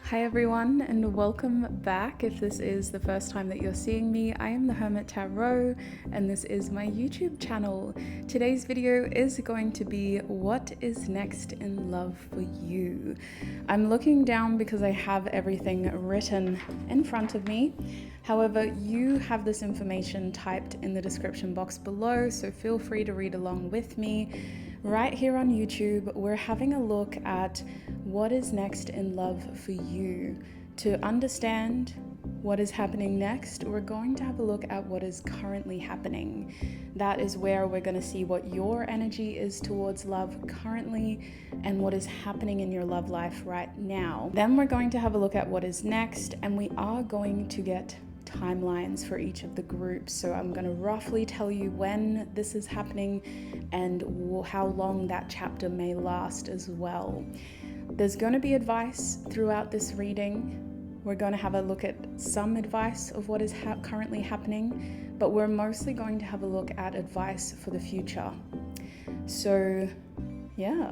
Hi everyone, and welcome back. If this is the first time that you're seeing me, I am the Hermit Tarot and this is my YouTube channel. Today's video is going to be what is next in love for you. I'm looking down because I have everything written in front of me. However, you have this information typed in the description box below, so feel free to read along with me. Right here on YouTube, we're having a look at what is next in love for you. To understand what is happening next, we're going to have a look at what is currently happening. That is where we're going to see what your energy is towards love currently and what is happening in your love life right now. Then we're going to have a look at what is next, and we are going to get timelines for each of the groups. So I'm going to roughly tell you when this is happening and how long that chapter may last as well. There's going to be advice throughout this reading. We're going to have a look at some advice of what is currently happening, but we're mostly going to have a look at advice for the future. So yeah,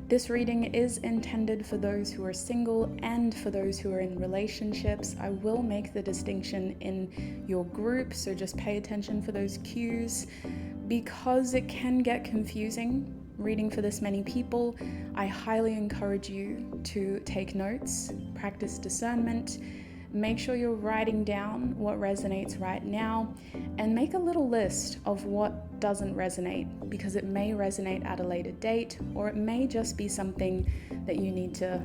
this reading is intended for those who are single and for those who are in relationships. I will make the distinction in your group, so just pay attention for those cues because it can get confusing reading for this many people. I highly encourage you to take notes, practice discernment, make sure you're writing down what resonates right now, and make a little list of what doesn't resonate, because it may resonate at a later date, or it may just be something that you need to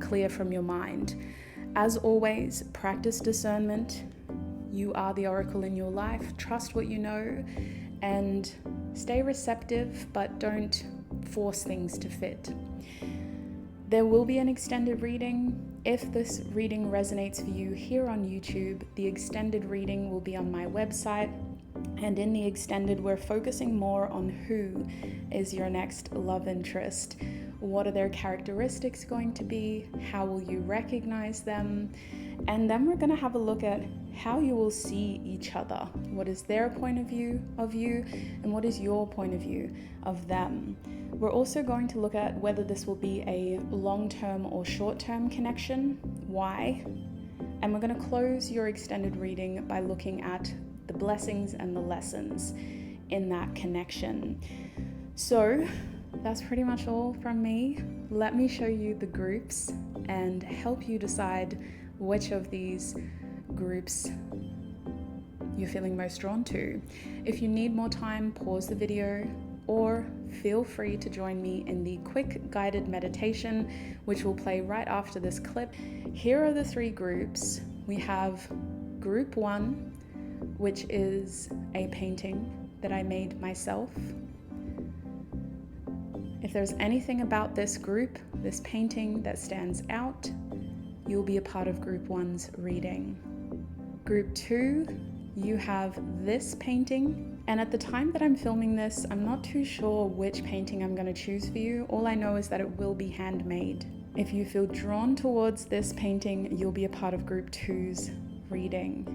clear from your mind. As always, practice discernment. You are the oracle in your life. Trust what you know and stay receptive, but don't force things to fit. There will be an extended reading. If this reading resonates for you here on YouTube, the extended reading will be on my website. And in the extended, we're focusing more on who is your next love interest. What are their characteristics going to be? How will you recognize them? And then we're going to have a look at how you will see each other. What is their point of view of you, and what is your point of view of them? We're also going to look at whether this will be a long-term or short-term connection, why, and we're going to close your extended reading by looking at the blessings and the lessons in that connection. So that's pretty much all from me. Let me show you the groups and help you decide which of these groups you're feeling most drawn to. If you need more time, pause the video, or feel free to join me in the quick guided meditation, which will play right after this clip. Here are the three groups. We have group 1, which is a painting that I made myself. If there's anything about this group, this painting that stands out, you'll be a part of group 1's reading. Group 2, you have this painting, and at the time that I'm filming this, I'm not too sure which painting I'm going to choose for you. All I know is that it will be handmade. If you feel drawn towards this painting, you'll be a part of group 2's reading.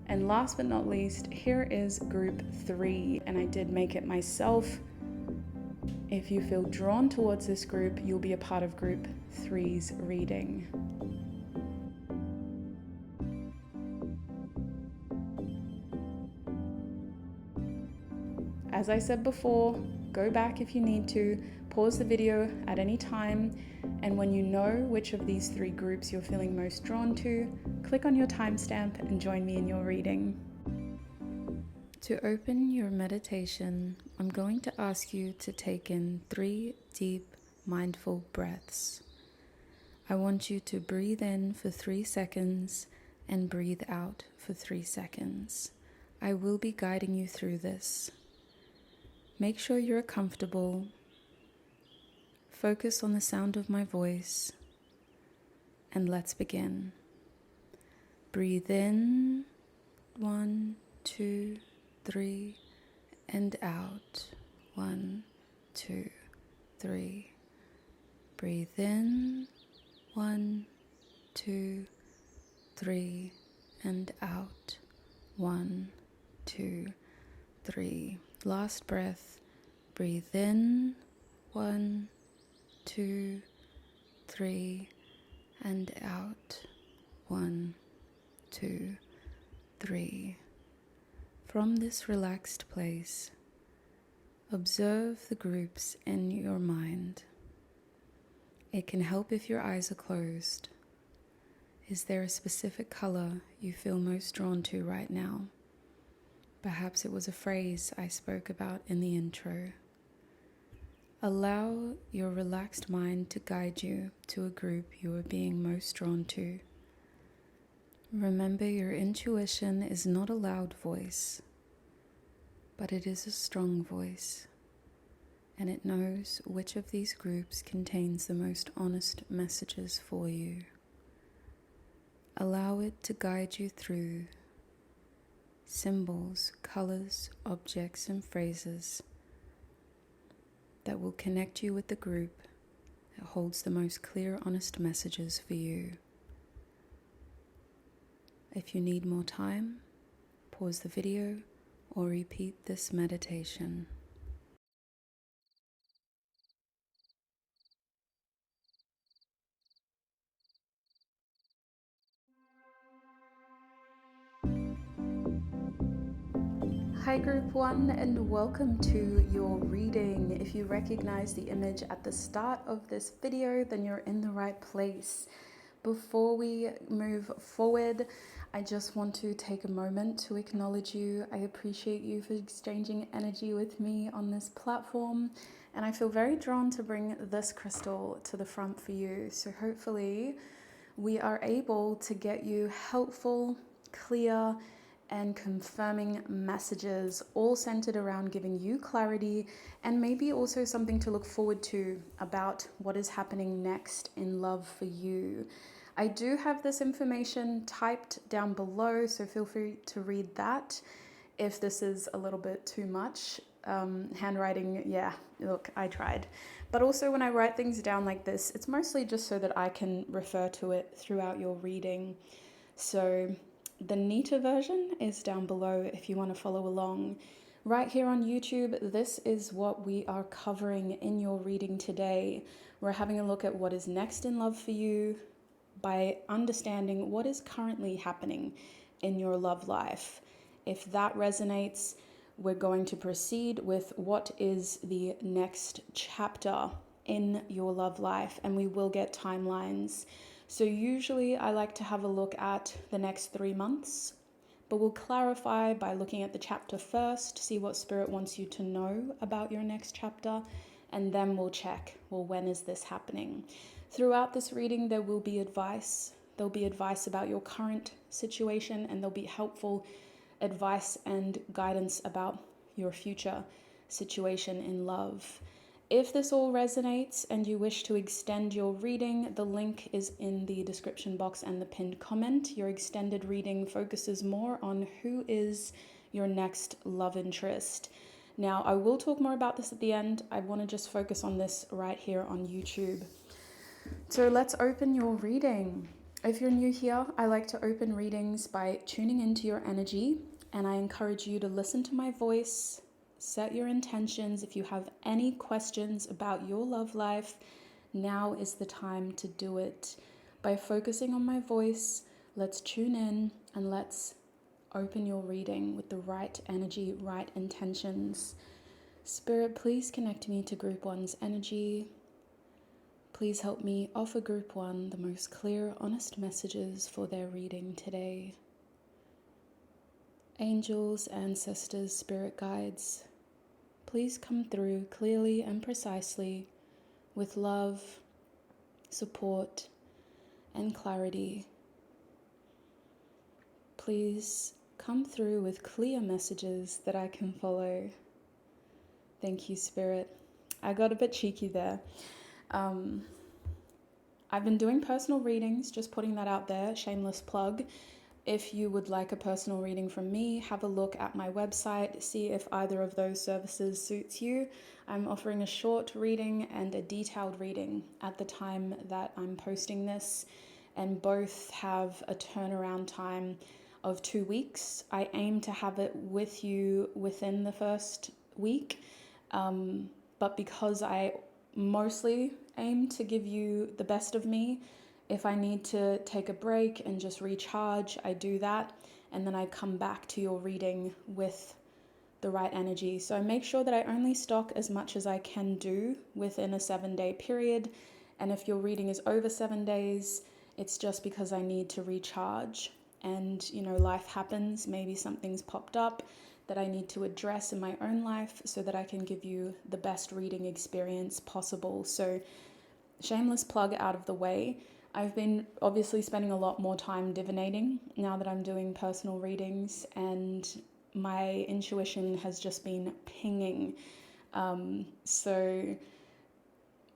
And last but not least, here is group 3, and I did make it myself. If you feel drawn towards this group, you'll be a part of group 3's reading. As I said before, go back if you need to, pause the video at any time, and when you know which of these 3 groups you're feeling most drawn to, click on your timestamp and join me in your reading. To open your meditation, I'm going to ask you to take in 3 deep, mindful breaths. I want you to breathe in for 3 seconds and breathe out for 3 seconds. I will be guiding you through this. Make sure you're comfortable. Focus on the sound of my voice, and let's begin. Breathe in, 1, 2, 3, and out, 1, 2, 3. Breathe in, 1, 2, 3, and out, 1, 2, 3. Last breath. Breathe in, 1, 2, 3, and out. 1, 2, 3. From this relaxed place, observe the groups in your mind. It can help if your eyes are closed. Is there a specific color you feel most drawn to right now? Perhaps it was a phrase I spoke about in the intro. Allow your relaxed mind to guide you to a group you are being most drawn to. Remember, your intuition is not a loud voice, but it is a strong voice, and it knows which of these groups contains the most honest messages for you. Allow it to guide you through symbols, colors, objects, and phrases that will connect you with the group that holds the most clear, honest messages for you. If you need more time, pause the video or repeat this meditation. Hi Group 1, and welcome to your reading. If you recognize the image at the start of this video, then you're in the right place. Before we move forward, I just want to take a moment to acknowledge you. I appreciate you for exchanging energy with me on this platform, and I feel very drawn to bring this crystal to the front for you. So hopefully we are able to get you helpful, clear, and confirming messages, all centered around giving you clarity and maybe also something to look forward to about what is happening next in love for you. I do have this information typed down below, so feel free to read that if this is a little bit too much. Handwriting, yeah, look, I tried. But also when I write things down like this, it's mostly just so that I can refer to it throughout your reading. So the neater version is down below if you want to follow along. Right here on YouTube, this is what we are covering in your reading today. We're having a look at what is next in love for you by understanding what is currently happening in your love life. If that resonates, we're going to proceed with what is the next chapter in your love life, and we will get timelines. So usually I like to have a look at the next 3 months, but we'll clarify by looking at the chapter first, see what Spirit wants you to know about your next chapter, and then we'll check, well, when is this happening? Throughout this reading, there will be advice. There'll be advice about your current situation, and there'll be helpful advice and guidance about your future situation in love. If this all resonates and you wish to extend your reading, the link is in the description box and the pinned comment. Your extended reading focuses more on who is your next love interest. Now, I will talk more about this at the end. I want to just focus on this right here on YouTube. So let's open your reading. If you're new here, I like to open readings by tuning into your energy, and I encourage you to listen to my voice, set your intentions. If you have any questions about your love life, now is the time to do it. By focusing on my voice, let's tune in and let's open your reading with the right energy, right intentions. Spirit, please connect me to Group 1's energy. Please help me offer Group 1 the most clear, honest messages for their reading today. Angels, ancestors, spirit guides, please come through clearly and precisely with love, support, and clarity. Please come through with clear messages that I can follow. Thank you, Spirit. I got a bit cheeky there. I've been doing personal readings, just putting that out there, shameless plug. If you would like a personal reading from me, have a look at my website, see if either of those services suits you. I'm offering a short reading and a detailed reading at the time that I'm posting this, and both have a turnaround time of 2 weeks. I aim to have it with you within the first week, but because I mostly aim to give you the best of me, If I need to take a break and just recharge, I do that. And then I come back to your reading with the right energy. So I make sure that I only stock as much as I can do within a 7-day period. And if your reading is over 7 days, it's just because I need to recharge. And, life happens. Maybe something's popped up that I need to address in my own life so that I can give you the best reading experience possible. So, shameless plug out of the way. I've been obviously spending a lot more time divinating now that I'm doing personal readings, and my intuition has just been pinging. So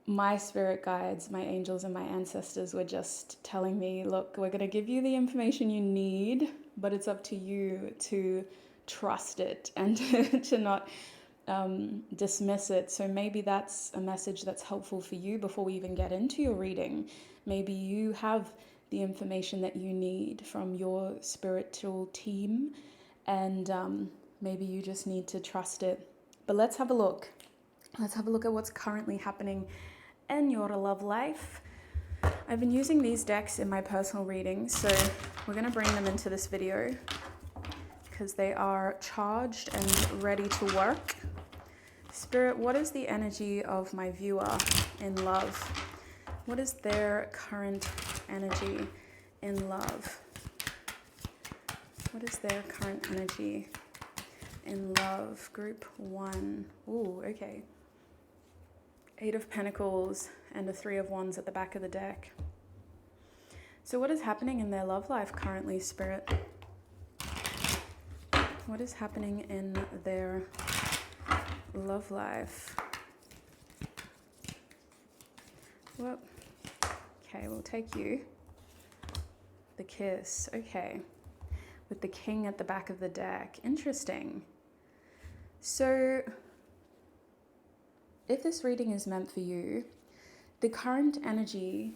my spirit guides, my angels and my ancestors were just telling me, look, we're going to give you the information you need, but it's up to you to trust it and to not dismiss it. So maybe that's a message that's helpful for you before we even get into your reading. Maybe you have the information that you need from your spiritual team, and maybe you just need to trust it. But let's have a look. Let's have a look at what's currently happening in your love life. I've been using these decks in my personal readings, so we're going to bring them into this video because they are charged and ready to work. Spirit, what is the energy of my viewer in love? What is their current energy in love? What is their current energy in love? Group 1. Ooh, okay. 8 of Pentacles and a 3 of Wands at the back of the deck. So what is happening in their love life currently, Spirit? What is happening in their love life? Well, okay, we'll take you. The Kiss, okay. With the King at the back of the deck. Interesting. So if this reading is meant for you, the current energy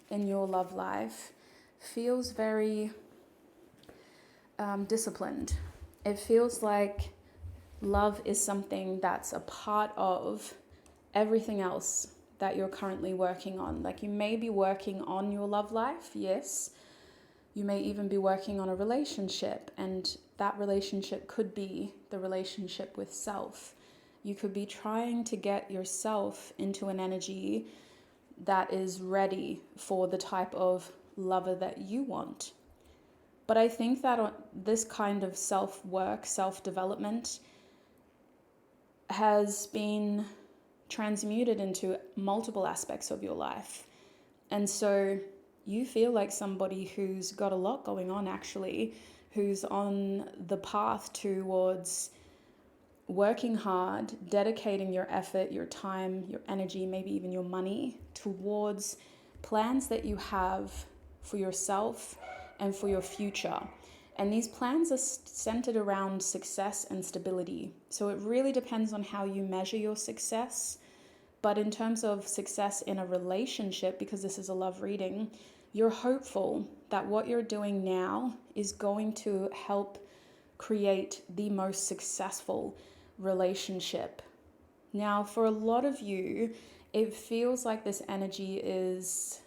in your love life feels very disciplined. It feels like love is something that's a part of everything else that you're currently working on. Like, you may be working on your love life, yes. You may even be working on a relationship, and that relationship could be the relationship with self. You could be trying to get yourself into an energy that is ready for the type of lover that you want. But I think that this kind of self-work, self-development has been transmuted into multiple aspects of your life. And so you feel like somebody who's got a lot going on, actually, who's on the path towards working hard, dedicating your effort, your time, your energy, maybe even your money towards plans that you have for yourself and for your future. And these plans are centered around success and stability. So it really depends on how you measure your success. But in terms of success in a relationship, because this is a love reading, you're hopeful that what you're doing now is going to help create the most successful relationship. Now, for a lot of you, it feels like this energy is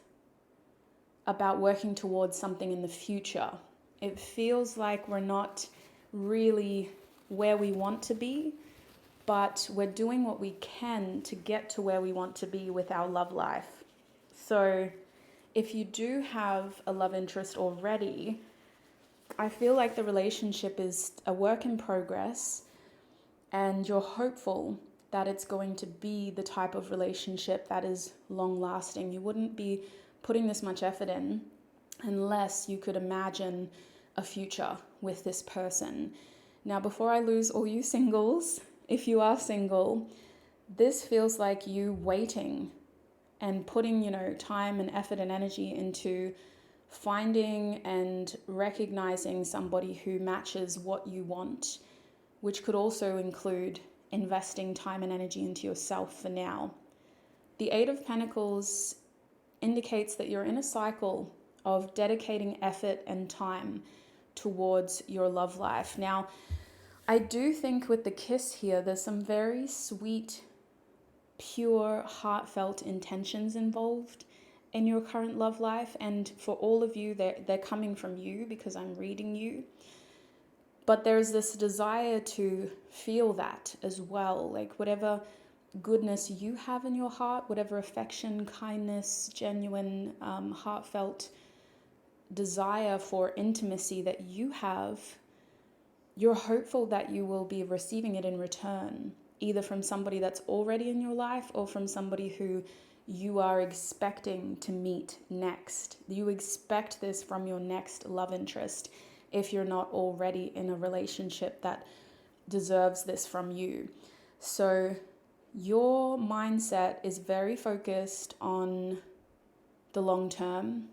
about working towards something in the future. It feels like we're not really where we want to be, but we're doing what we can to get to where we want to be with our love life. So if you do have a love interest already, I feel like the relationship is a work in progress, and you're hopeful that it's going to be the type of relationship that is long lasting. You wouldn't be putting this much effort in unless you could imagine a future with this person. Now, before I lose all you singles, if you are single, this feels like you waiting and putting, time and effort and energy into finding and recognizing somebody who matches what you want, which could also include investing time and energy into yourself for now. The 8 of Pentacles indicates that you're in a cycle of dedicating effort and time towards your love life. Now, I do think with the Kiss here, there's some very sweet, pure, heartfelt intentions involved. in your current love life. And for all of you, they're coming from you because I'm reading you. But there's this desire to feel that as well. Like whatever goodness you have in your heart, whatever affection, kindness, genuine, heartfelt desire for intimacy that you have, you're hopeful that you will be receiving it in return, either from somebody that's already in your life or from somebody who you are expecting to meet next. You expect this from your next love interest if you're not already in a relationship that deserves this from you. So your mindset is very focused on the long term,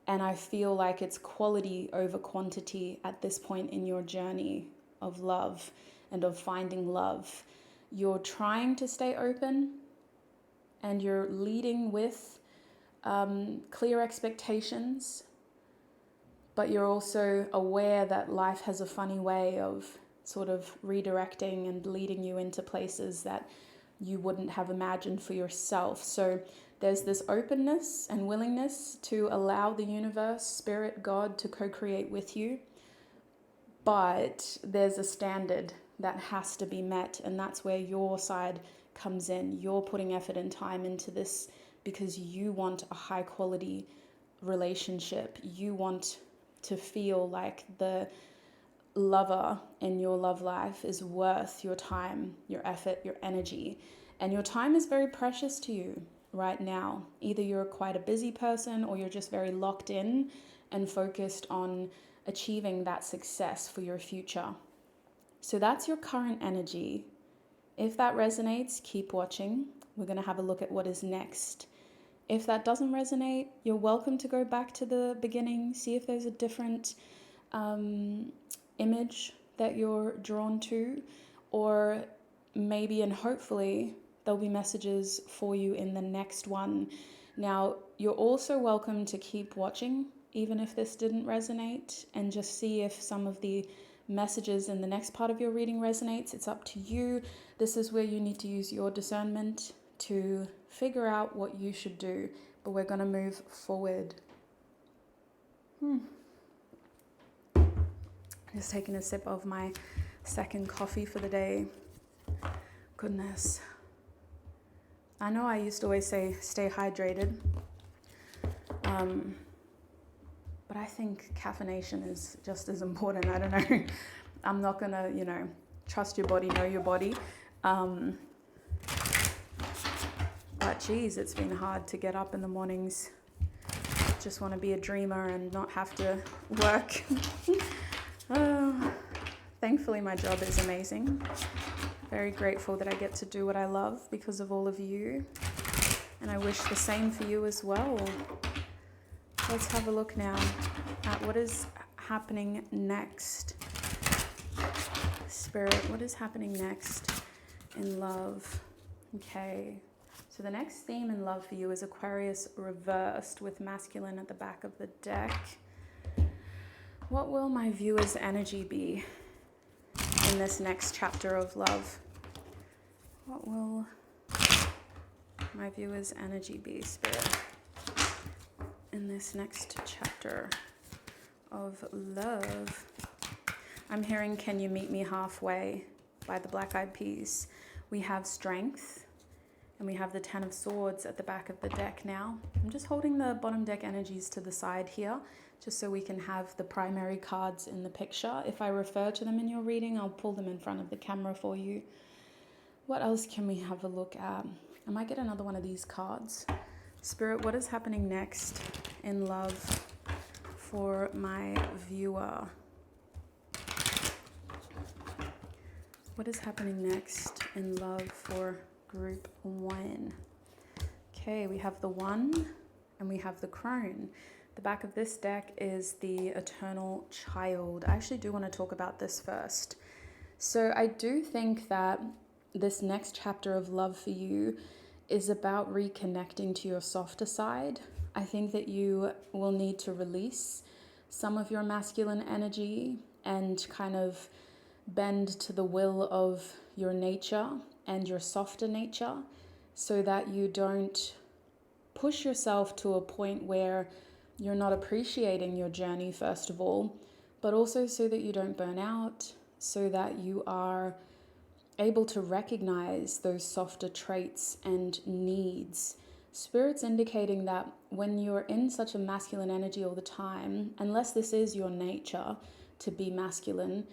and I feel like it's quality over quantity at this point in your journey of love and of finding love. You're trying to stay open and you're leading with clear expectations, but you're also aware that life has a funny way of sort of redirecting and leading you into places that you wouldn't have imagined for yourself. So there's this openness and willingness to allow the universe, spirit, God to co-create with you. But there's a standard that has to be met, and that's where your side comes in. You're putting effort and time into this because you want a high quality relationship. You want to feel like the lover in your love life is worth your time, your effort, your energy. And your time is very precious to you right now. Either you're quite a busy person or you're just very locked in and focused on achieving that success for your future. So that's your current energy. If that resonates, keep watching. We're going to have a look at what is next. If that doesn't resonate, you're welcome to go back to the beginning, see if there's a different image that you're drawn to, or maybe and hopefully there'll be messages for you in the next one. Now, you're also welcome to keep watching, even if this didn't resonate, and just see if some of the messages in the next part of your reading resonates. It's up to you. This is where you need to use your discernment to figure out what you should do, but we're going to move forward. Just taking a sip of my second coffee for the day. Goodness. I know I used to always say stay hydrated, but I think caffeination is just as important. I don't know. I'm not going to, trust your body, know your body. But geez, it's been hard to get up in the mornings. Just want to be a dreamer and not have to work. Thankfully, my job is amazing. Very grateful that I get to do what I love because of all of you. And I wish the same for you as well. Let's have a look now at what is happening next. Spirit, what is happening next in love? Okay. So the next theme in love for you is Aquarius reversed with masculine at the back of the deck. What will my viewer's energy be in this next chapter of love? What will my viewer's energy be, Spirit, in this next chapter of love? I'm hearing Can You Meet Me Halfway by the Black Eyed Peas. We have strength. And we have the Ten of Swords at the back of the deck now. I'm just holding the bottom deck energies to the side here, just so we can have the primary cards in the picture. If I refer to them in your reading, I'll pull them in front of the camera for you. What else can we have a look at? I might get another one of these cards. Spirit, what is happening next in love for my viewer? What is happening next in love for Group 1? Okay, we have the One and we have the Crone. The back of this deck is the Eternal Child. I actually do want to talk about this first. So I do think that this next chapter of love for you is about reconnecting to your softer side. I think that you will need to release some of your masculine energy and kind of bend to the will of your nature and your softer nature, so that you don't push yourself to a point where you're not appreciating your journey, first of all, but also so that you don't burn out, so that you are able to recognize those softer traits and needs. Spirit's indicating that when you're in such a masculine energy all the time, unless this is your nature to be masculine,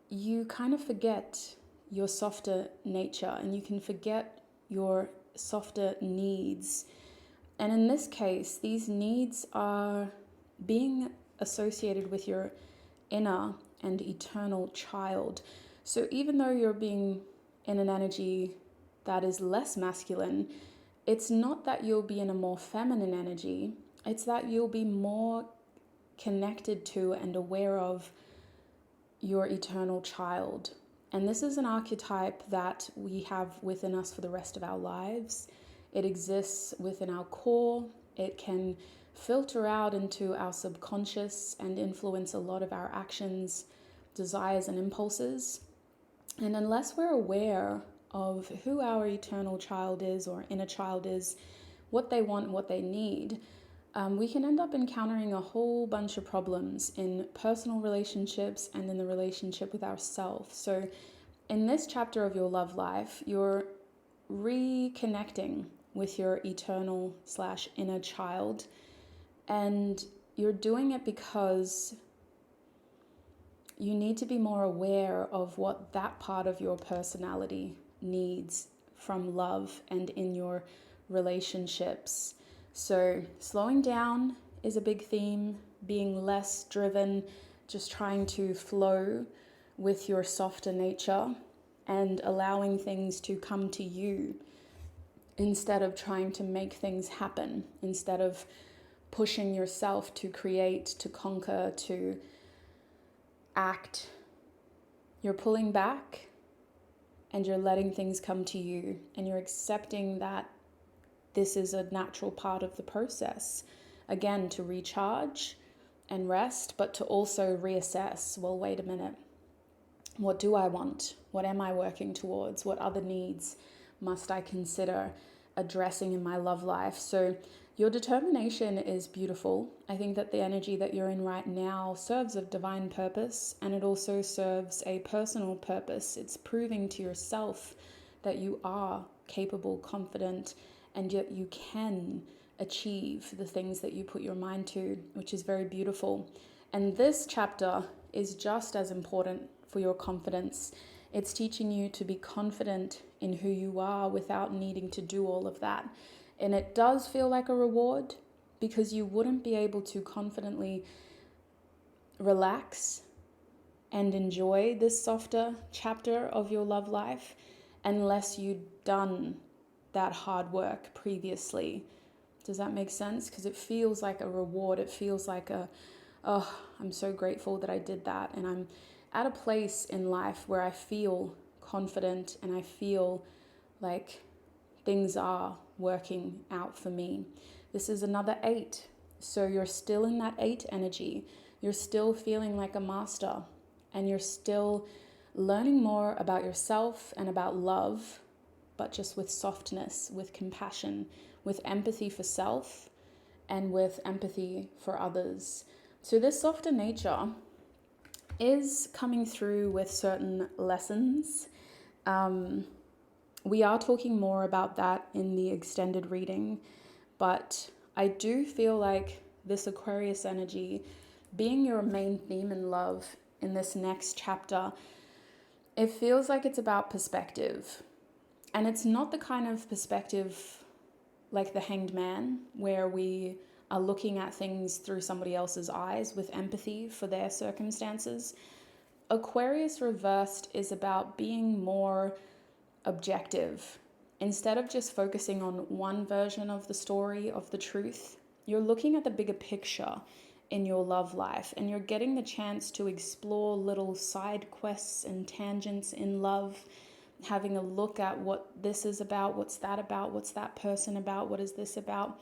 you kind of forget your softer nature and you can forget your softer needs. And in this case, these needs are being associated with your inner and eternal child. So even though you're being in an energy that is less masculine, it's not that you'll be in a more feminine energy, it's that you'll be more connected to and aware of your eternal child. And this is an archetype that we have within us for the rest of our lives. It exists within our core. It can filter out into our subconscious and influence a lot of our actions, desires, and impulses. And unless we're aware of who our eternal child is or inner child is, what they want, what they need, we can end up encountering a whole bunch of problems in personal relationships and in the relationship with ourselves. So in this chapter of your love life, you're reconnecting with your eternal/inner child, and you're doing it because you need to be more aware of what that part of your personality needs from love and in your relationships. So slowing down is a big theme, being less driven, just trying to flow with your softer nature and allowing things to come to you instead of trying to make things happen, instead of pushing yourself to create, to conquer, to act. You're pulling back and you're letting things come to you, and you're accepting that this is a natural part of the process. Again, to recharge and rest, but to also reassess. Well, wait a minute. What do I want? What am I working towards? What other needs must I consider addressing in my love life? So your determination is beautiful. I think that the energy that you're in right now serves a divine purpose, and it also serves a personal purpose. It's proving to yourself that you are capable, confident, and yet you can achieve the things that you put your mind to, which is very beautiful. And this chapter is just as important for your confidence. It's teaching you to be confident in who you are without needing to do all of that. And it does feel like a reward, because you wouldn't be able to confidently relax and enjoy this softer chapter of your love life unless you'd done that hard work previously. Does that make sense? Because it feels like a reward. It feels like oh, I'm so grateful that I did that. And I'm at a place in life where I feel confident and I feel like things are working out for me. This is another 8. So you're still in that 8 energy. You're still feeling like a master, and you're still learning more about yourself and about love, but just with softness, with compassion, with empathy for self, and with empathy for others. So this softer nature is coming through with certain lessons. We are talking more about that in the extended reading, but I do feel like this Aquarius energy being your main theme in love in this next chapter, it feels like it's about perspective. And it's not the kind of perspective like the Hanged Man, where we are looking at things through somebody else's eyes with empathy for their circumstances. Aquarius reversed is about being more objective. Instead of just focusing on one version of the story, of the truth, you're looking at the bigger picture in your love life, and you're getting the chance to explore little side quests and tangents in love, having a look at what this is about, what's that person about, what is this about,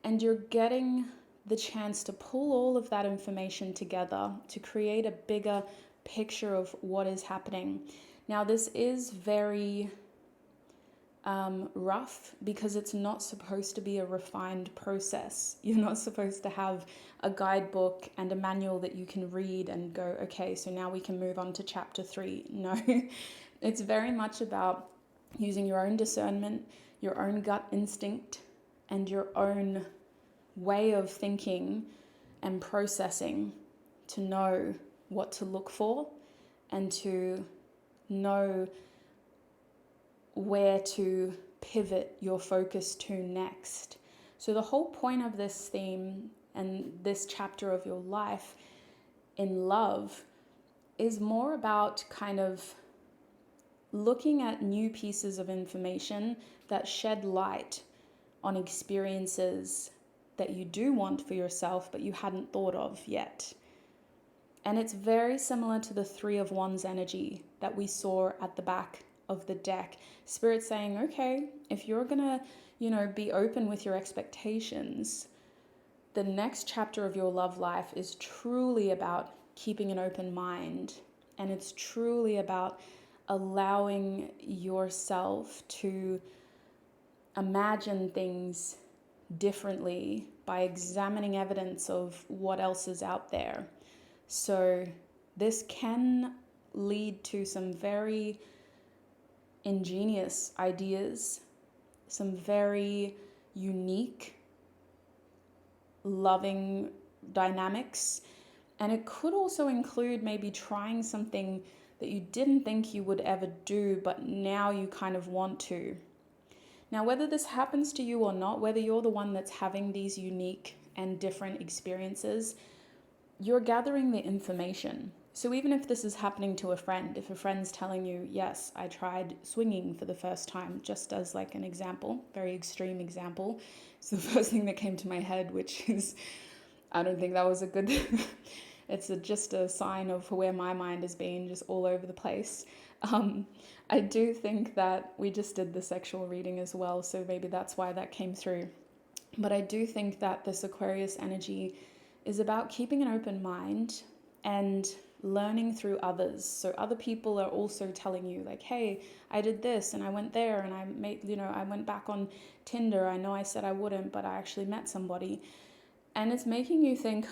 and you're getting the chance to pull all of that information together to create a bigger picture of what is happening. Now, this is very rough, because it's not supposed to be a refined process. You're not supposed to have a guidebook and a manual that you can read and go, okay, so now we can move on to chapter 3. No, it's very much about using your own discernment, your own gut instinct, and your own way of thinking and processing to know what to look for and to know where to pivot your focus to next. So the whole point of this theme and this chapter of your life in love is more about kind of looking at new pieces of information that shed light on experiences that you do want for yourself but you hadn't thought of yet. And it's very similar to the 3 of Wands energy that we saw at the back of the deck. Spirit saying, okay, if you're gonna, be open with your expectations, the next chapter of your love life is truly about keeping an open mind. And it's truly about allowing yourself to imagine things differently by examining evidence of what else is out there. So this can lead to some very ingenious ideas, some very unique, loving dynamics. And it could also include maybe trying something that you didn't think you would ever do, but now you kind of want to. Now, whether this happens to you or not, whether you're the one that's having these unique and different experiences, you're gathering the information. So even if this is happening to a friend, if a friend's telling you, yes, I tried swinging for the first time, just as like an example, very extreme example. It's the first thing that came to my head, which is, I don't think that was a good, just a sign of where my mind has been, just all over the place. I do think that we just did the sexual reading as well, so maybe that's why that came through. But I do think that this Aquarius energy is about keeping an open mind and learning through others. So other people are also telling you like, hey, I did this and I went there and I went back on Tinder. I know I said I wouldn't, but I actually met somebody. And it's making you think,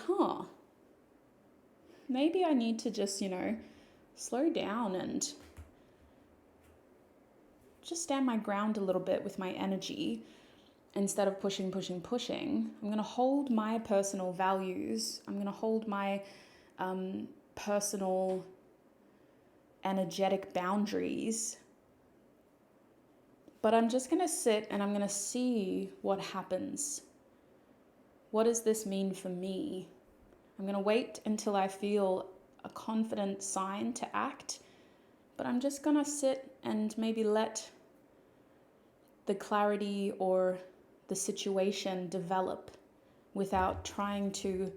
maybe I need to just, slow down and just stand my ground a little bit with my energy. Instead of pushing, I'm going to hold my personal values. I'm going to hold my personal energetic boundaries. But I'm just going to sit and I'm going to see what happens. What does this mean for me? I'm going to wait until I feel a confident sign to act. But I'm just going to sit and maybe let the clarity or the situation develop without trying to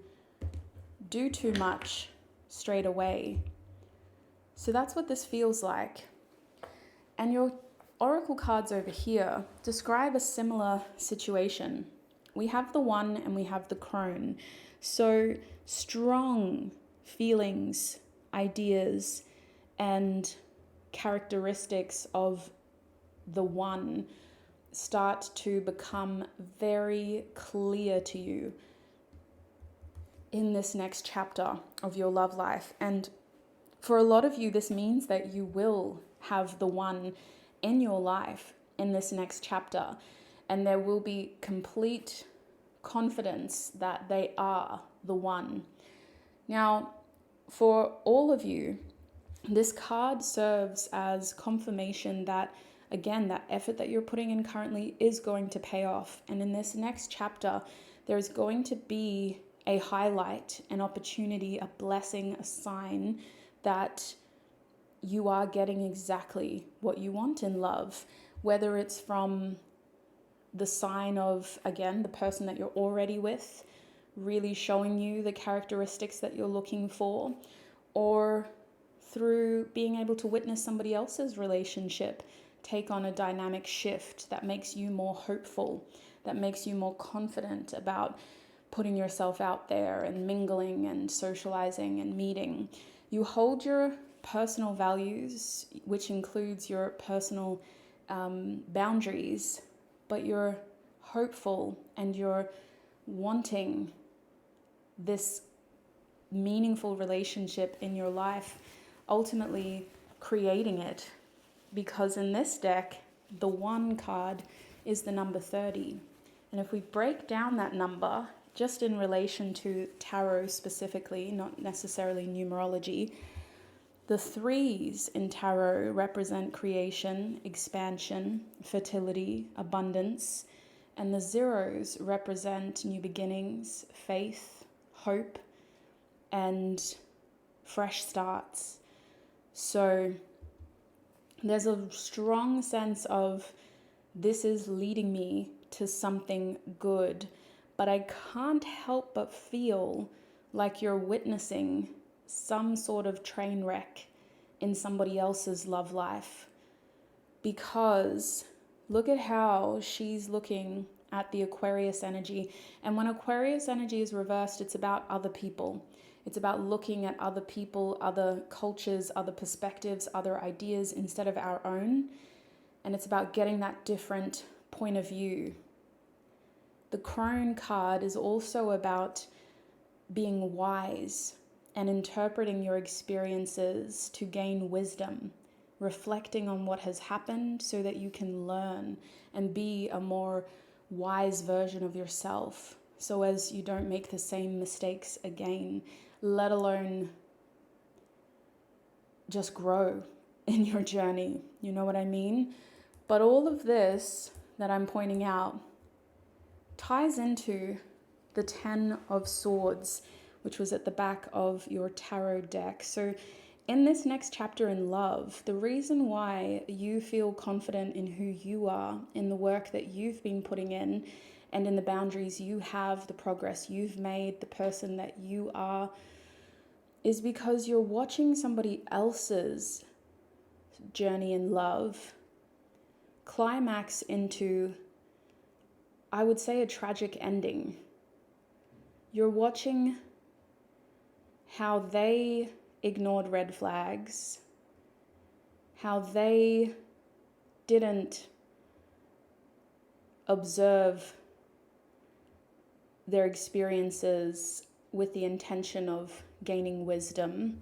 do too much straight away. So that's what this feels like. And your oracle cards over here describe a similar situation. We have the 1 and we have the crone. So strong feelings, ideas, and characteristics of the 1 start to become very clear to you in this next chapter of your love life. And for a lot of you, this means that you will have the 1 in your life in this next chapter, and there will be complete confidence that they are the 1. Now, for all of you, this card serves as confirmation that, again, that effort that you're putting in currently is going to pay off. And in this next chapter, there's going to be a highlight, an opportunity, a blessing, a sign that you are getting exactly what you want in love, whether it's from the sign of, again, the person that you're already with, really showing you the characteristics that you're looking for, or through being able to witness somebody else's relationship take on a dynamic shift that makes you more hopeful, that makes you more confident about putting yourself out there and mingling and socializing and meeting. You hold your personal values, which includes your personal boundaries, but you're hopeful and you're wanting this meaningful relationship in your life, ultimately creating it. Because in this deck, the 1 card is the number 30. And if we break down that number, just in relation to tarot specifically, not necessarily numerology, the 3s in tarot represent creation, expansion, fertility, abundance, and the 0s represent new beginnings, faith, hope, and fresh starts. So there's a strong sense of this is leading me to something good, but I can't help but feel like you're witnessing some sort of train wreck in somebody else's love life. Because look at how she's looking at the Aquarius energy. And when Aquarius energy is reversed, it's about other people. It's about looking at other people, other cultures, other perspectives, other ideas instead of our own. And it's about getting that different point of view. The Crone card is also about being wise and interpreting your experiences to gain wisdom, reflecting on what has happened so that you can learn and be a more wise version of yourself, so as you don't make the same mistakes again, let alone just grow in your journey. You know what I mean? But all of this that I'm pointing out ties into the 10 of Swords, which was at the back of your tarot deck. So in this next chapter in love, the reason why you feel confident in who you are, in the work that you've been putting in, and in the boundaries you have, the progress you've made, the person that you are, is because you're watching somebody else's journey in love climax into, I would say, a tragic ending. You're watching how they ignored red flags, how they didn't observe their experiences with the intention of gaining wisdom.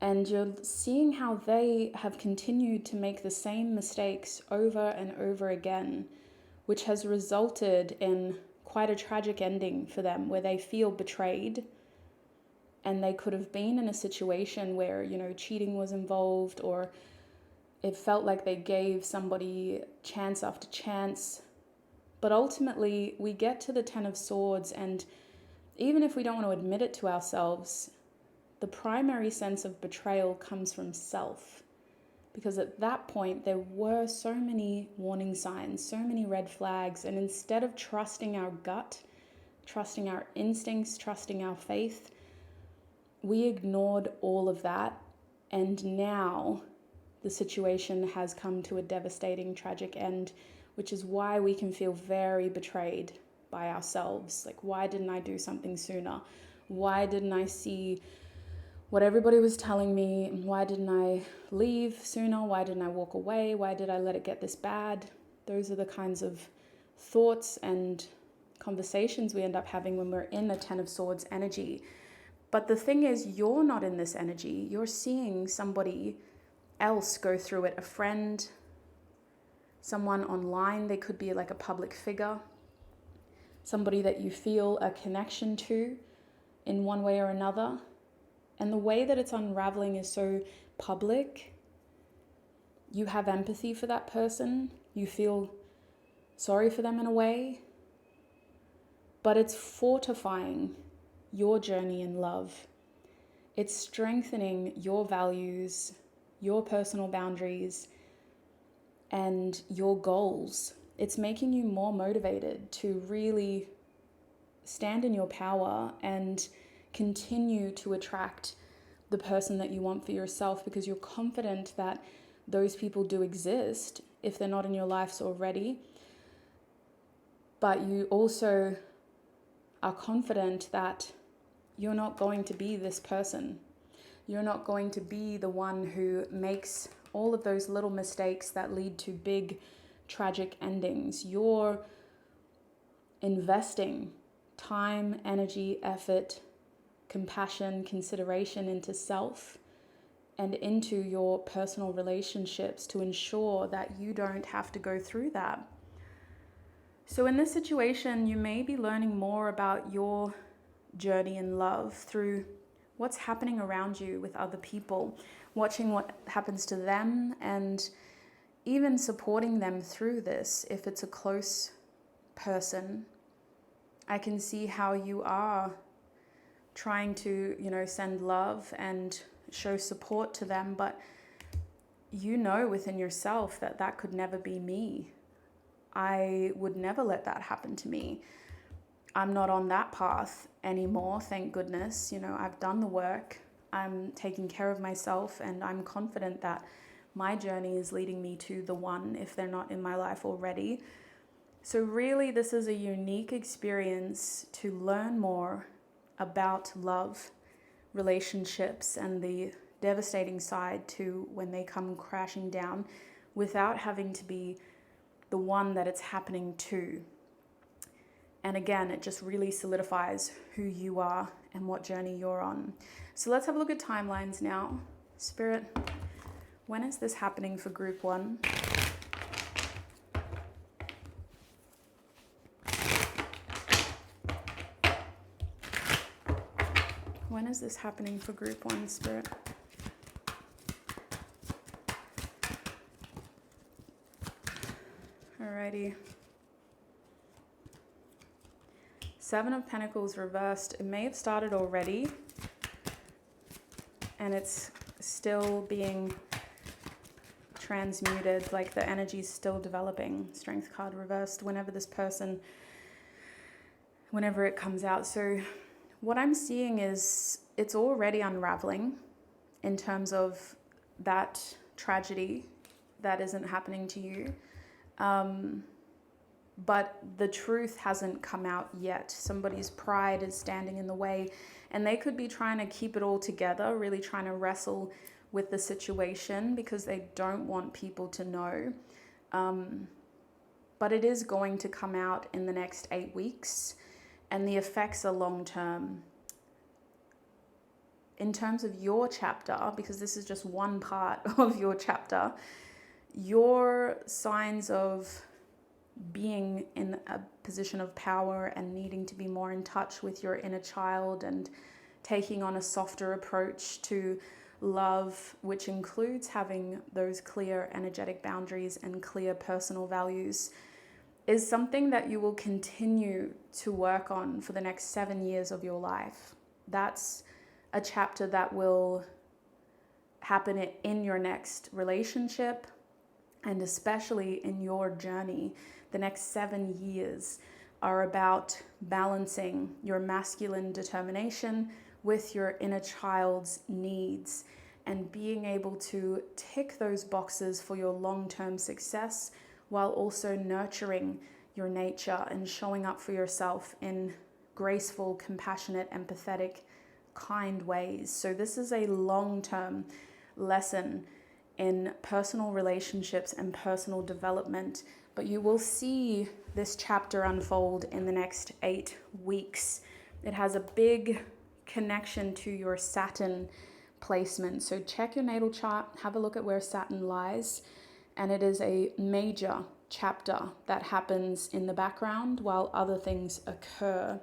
And you're seeing how they have continued to make the same mistakes over and over again, which has resulted in quite a tragic ending for them, where they feel betrayed. And they could have been in a situation where, you know, cheating was involved, or it felt like they gave somebody chance after chance. But ultimately, we get to the 10 of Swords, and even if we don't want to admit it to ourselves, the primary sense of betrayal comes from self. Because at that point, there were so many warning signs, so many red flags, and instead of trusting our gut, trusting our instincts, trusting our faith, we ignored all of that, and now the situation has come to a devastating, tragic end, which is why we can feel very betrayed by ourselves. Like, why didn't I do something sooner? Why didn't I see what everybody was telling me? Why didn't I leave sooner? Why didn't I walk away? Why did I let it get this bad? Those are the kinds of thoughts and conversations we end up having when we're in the 10 of Swords energy. But the thing is, you're not in this energy. You're seeing somebody else go through it, a friend, someone online. They could be like a public figure, somebody that you feel a connection to in one way or another. And the way that it's unraveling is so public. You have empathy for that person. You feel sorry for them in a way. But it's fortifying your journey in love. It's strengthening your values, your personal boundaries, and your goals. It's making you more motivated to really stand in your power and continue to attract the person that you want for yourself, because you're confident that those people do exist if they're not in your lives already. But you also are confident that you're not going to be this person. You're not going to be the one who makes all of those little mistakes that lead to big tragic endings. You're investing time, energy, effort, compassion, consideration into self and into your personal relationships to ensure that you don't have to go through that. So in this situation, you may be learning more about your journey in love through what's happening around you with other people, watching what happens to them, and even supporting them through this. If it's a close person, I can see how you are trying to, send love and show support to them, but you know within yourself that that could never be me. I would never let that happen to me. I'm not on that path anymore, thank goodness. I've done the work, I'm taking care of myself, and I'm confident that my journey is leading me to the one if they're not in my life already. So really, this is a unique experience to learn more about love, relationships, and the devastating side to when they come crashing down without having to be the one that it's happening to. And again, it just really solidifies who you are and what journey you're on. So let's have a look at timelines now. Spirit, when is this happening for group 1? When is this happening for group 1, Spirit? Alrighty. 7 of Pentacles reversed. It may have started already, and it's still being transmuted, like the energy's still developing. Strength card reversed whenever it comes out. So what I'm seeing is it's already unraveling in terms of that tragedy that isn't happening to you. But the truth hasn't come out yet. Somebody's pride is standing in the way, and they could be trying to keep it all together, really trying to wrestle with the situation because they don't want people to know. But it is going to come out in the next 8 weeks, and the effects are long term. In terms of your chapter, because this is just one part of your chapter, your signs of being in a position of power and needing to be more in touch with your inner child and taking on a softer approach to love, which includes having those clear energetic boundaries and clear personal values, is something that you will continue to work on for the next 7 years of your life. That's a chapter that will happen in your next relationship, and especially in your journey. The next 7 years are about balancing your masculine determination with your inner child's needs and being able to tick those boxes for your long-term success while also nurturing your nature and showing up for yourself in graceful, compassionate, empathetic, kind ways. So this is a long-term lesson in personal relationships and personal development, but you will see this chapter unfold in the next 8 weeks. It has a big connection to your Saturn placement. So check your natal chart, have a look at where Saturn lies, and it is a major chapter that happens in the background while other things occur.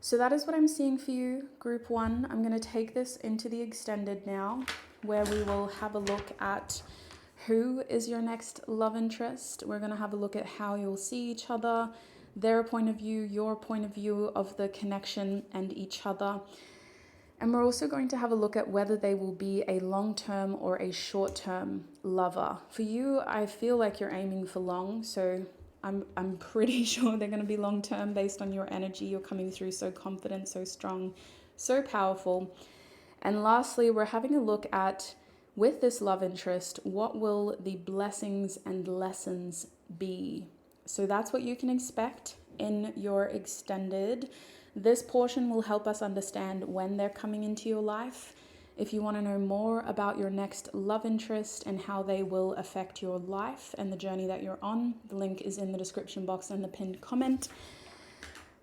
So that is what I'm seeing for you, group 1. I'm going to take this into the extended now, where we will have a look at who is your next love interest. We're going to have a look at how you'll see each other, their point of view, your point of view of the connection and each other. And we're also going to have a look at whether they will be a long-term or a short-term lover. For you, I feel like you're aiming for long, so I'm pretty sure they're going to be long-term based on your energy. You're coming through so confident, so strong, so powerful. And lastly, we're having a look at, with this love interest, what will the blessings and lessons be? So that's what you can expect in your extended. This portion will help us understand when they're coming into your life If you want to know more about your next love interest and how they will affect your life and the journey that you're on, the link is in the description box and the pinned comment.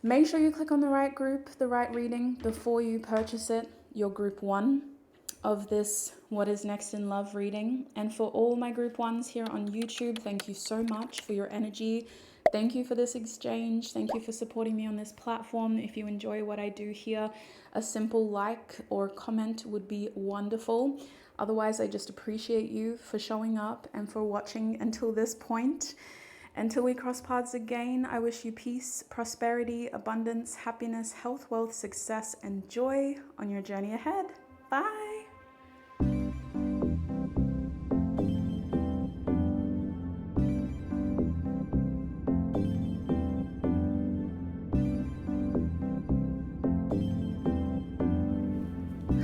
Make sure you click on the right group, the right reading before you purchase it, your group 1 of this What is Next in Love reading. And for all my group 1s here on YouTube, thank you so much for your energy. Thank you for this exchange. Thank you for supporting me on this platform. If you enjoy what I do here, a simple like or comment would be wonderful. Otherwise, I just appreciate you for showing up and for watching until this point. Until we cross paths again, I wish you peace, prosperity, abundance, happiness, health, wealth, success, and joy on your journey ahead. Bye.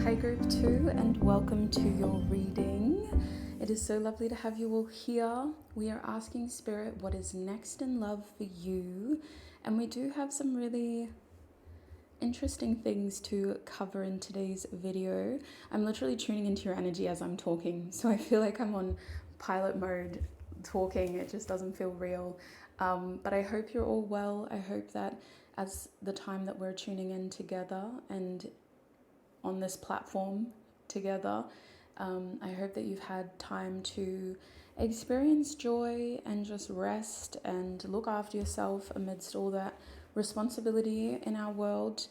Hi Group 2 and welcome to your reading. It is so lovely to have you all here. We are asking Spirit what is next in love for you, and we do have some really interesting things to cover in today's video. I'm literally tuning into your energy as I'm talking, so I feel like I'm on pilot mode talking. It just doesn't feel real, but I hope you're all well. I hope that as the time that we're tuning in together and on this platform together, I hope that you've had time to experience joy and just rest and look after yourself amidst all that responsibility in our world.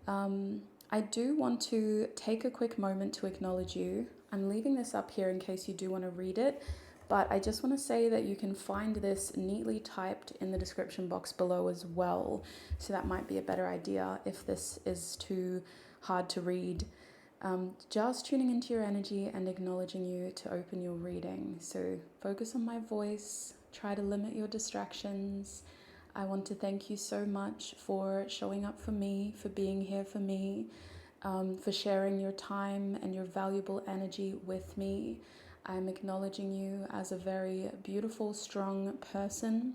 I do want to take a quick moment to acknowledge you. I'm leaving this up here in case you do want to read it, but I just want to say that you can find this neatly typed in the description box below as well. So that might be a better idea if this is too hard to read. Just tuning into your energy and acknowledging you to open your reading. So focus on my voice, try to limit your distractions. I want to thank you so much for showing up for me, for being here for me, for sharing your time and your valuable energy with me. I'm acknowledging you as a very beautiful, strong person,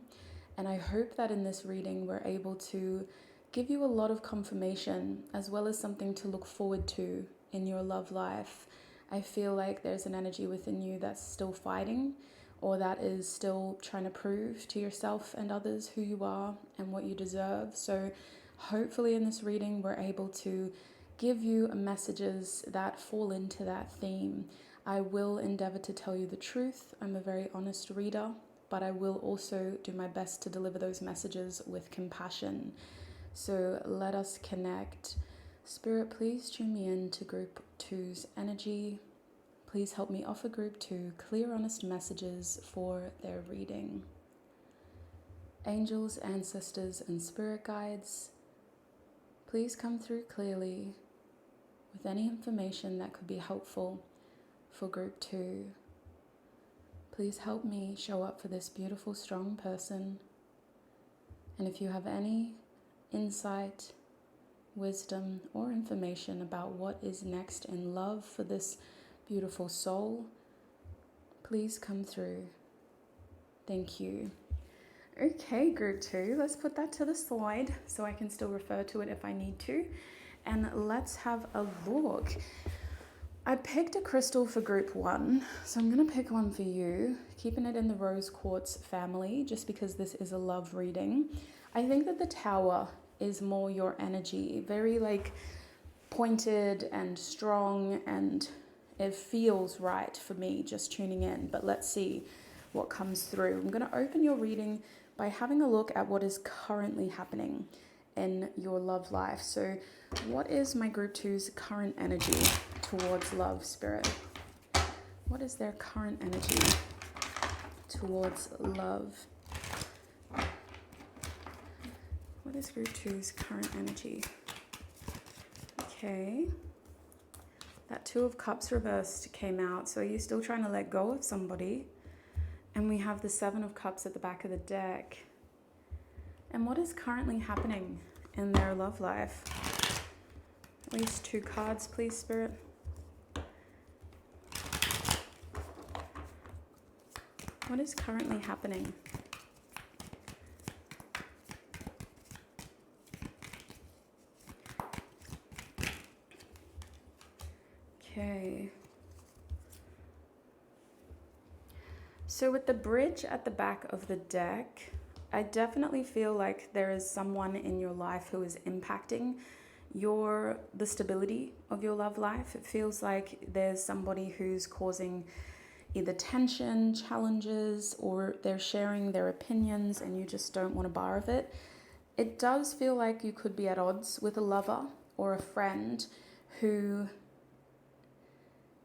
and I hope that in this reading we're able to give you a lot of confirmation as well as something to look forward to in your love life. I feel like there's an energy within you that's still fighting, or that is still trying to prove to yourself and others who you are and what you deserve. So hopefully in this reading we're able to give you messages that fall into that theme. I will endeavor to tell you the truth. I'm a very honest reader, but I will also do my best to deliver those messages with compassion. So let us connect. Spirit, please tune me in to Group 2's energy. Please help me offer Group 2 clear, honest messages for their reading. Angels, ancestors, and spirit guides, please come through clearly with any information that could be helpful for Group 2. Please help me show up for this beautiful, strong person. And if you have any insight, wisdom, or information about what is next in love for this beautiful soul, please come through. Thank you. Okay, Group 2, let's put that to the side so I can still refer to it if I need to. And let's have a look. I picked a crystal for Group 1, so I'm going to pick one for you, keeping it in the rose quartz family just because this is a love reading. I think that the Tower is more your energy, very like pointed and strong, and it feels right for me just tuning in, but let's see what comes through. I'm going to open your reading by having a look at what is currently happening in your love life. So what is my Group 2's current energy towards love, Spirit? What is their current energy towards love? What is Group 2's current energy? Okay. That Two of Cups reversed came out. So are you still trying to let go of somebody? And we have the Seven of Cups at the back of the deck. And what is currently happening in their love life? At least 2 cards, please, Spirit. What is currently happening? Okay. So with the bridge at the back of the deck, I definitely feel like there is someone in your life who is impacting the stability of your love life. It feels like there's somebody who's causing either tension, challenges, or they're sharing their opinions and you just don't want a bar of it. It does feel like you could be at odds with a lover or a friend who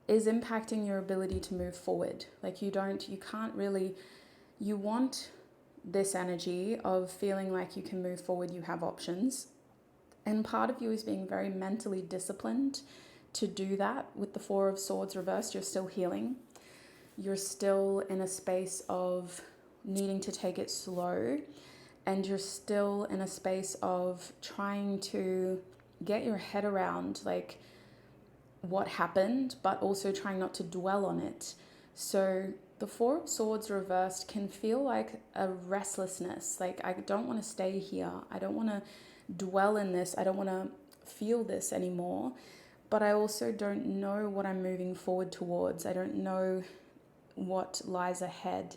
is impacting your ability to move forward. Like you can't really, you want this energy of feeling like you can move forward, you have options. And part of you is being very mentally disciplined to do that. With the Four of Swords reversed, you're still healing. You're still in a space of needing to take it slow. And you're still in a space of trying to get your head around like what happened, but also trying not to dwell on it. So the Four of Swords reversed can feel like a restlessness. Like, I don't want to stay here. I don't want to dwell in this. I don't want to feel this anymore. But I also don't know what I'm moving forward towards. I don't know what lies ahead.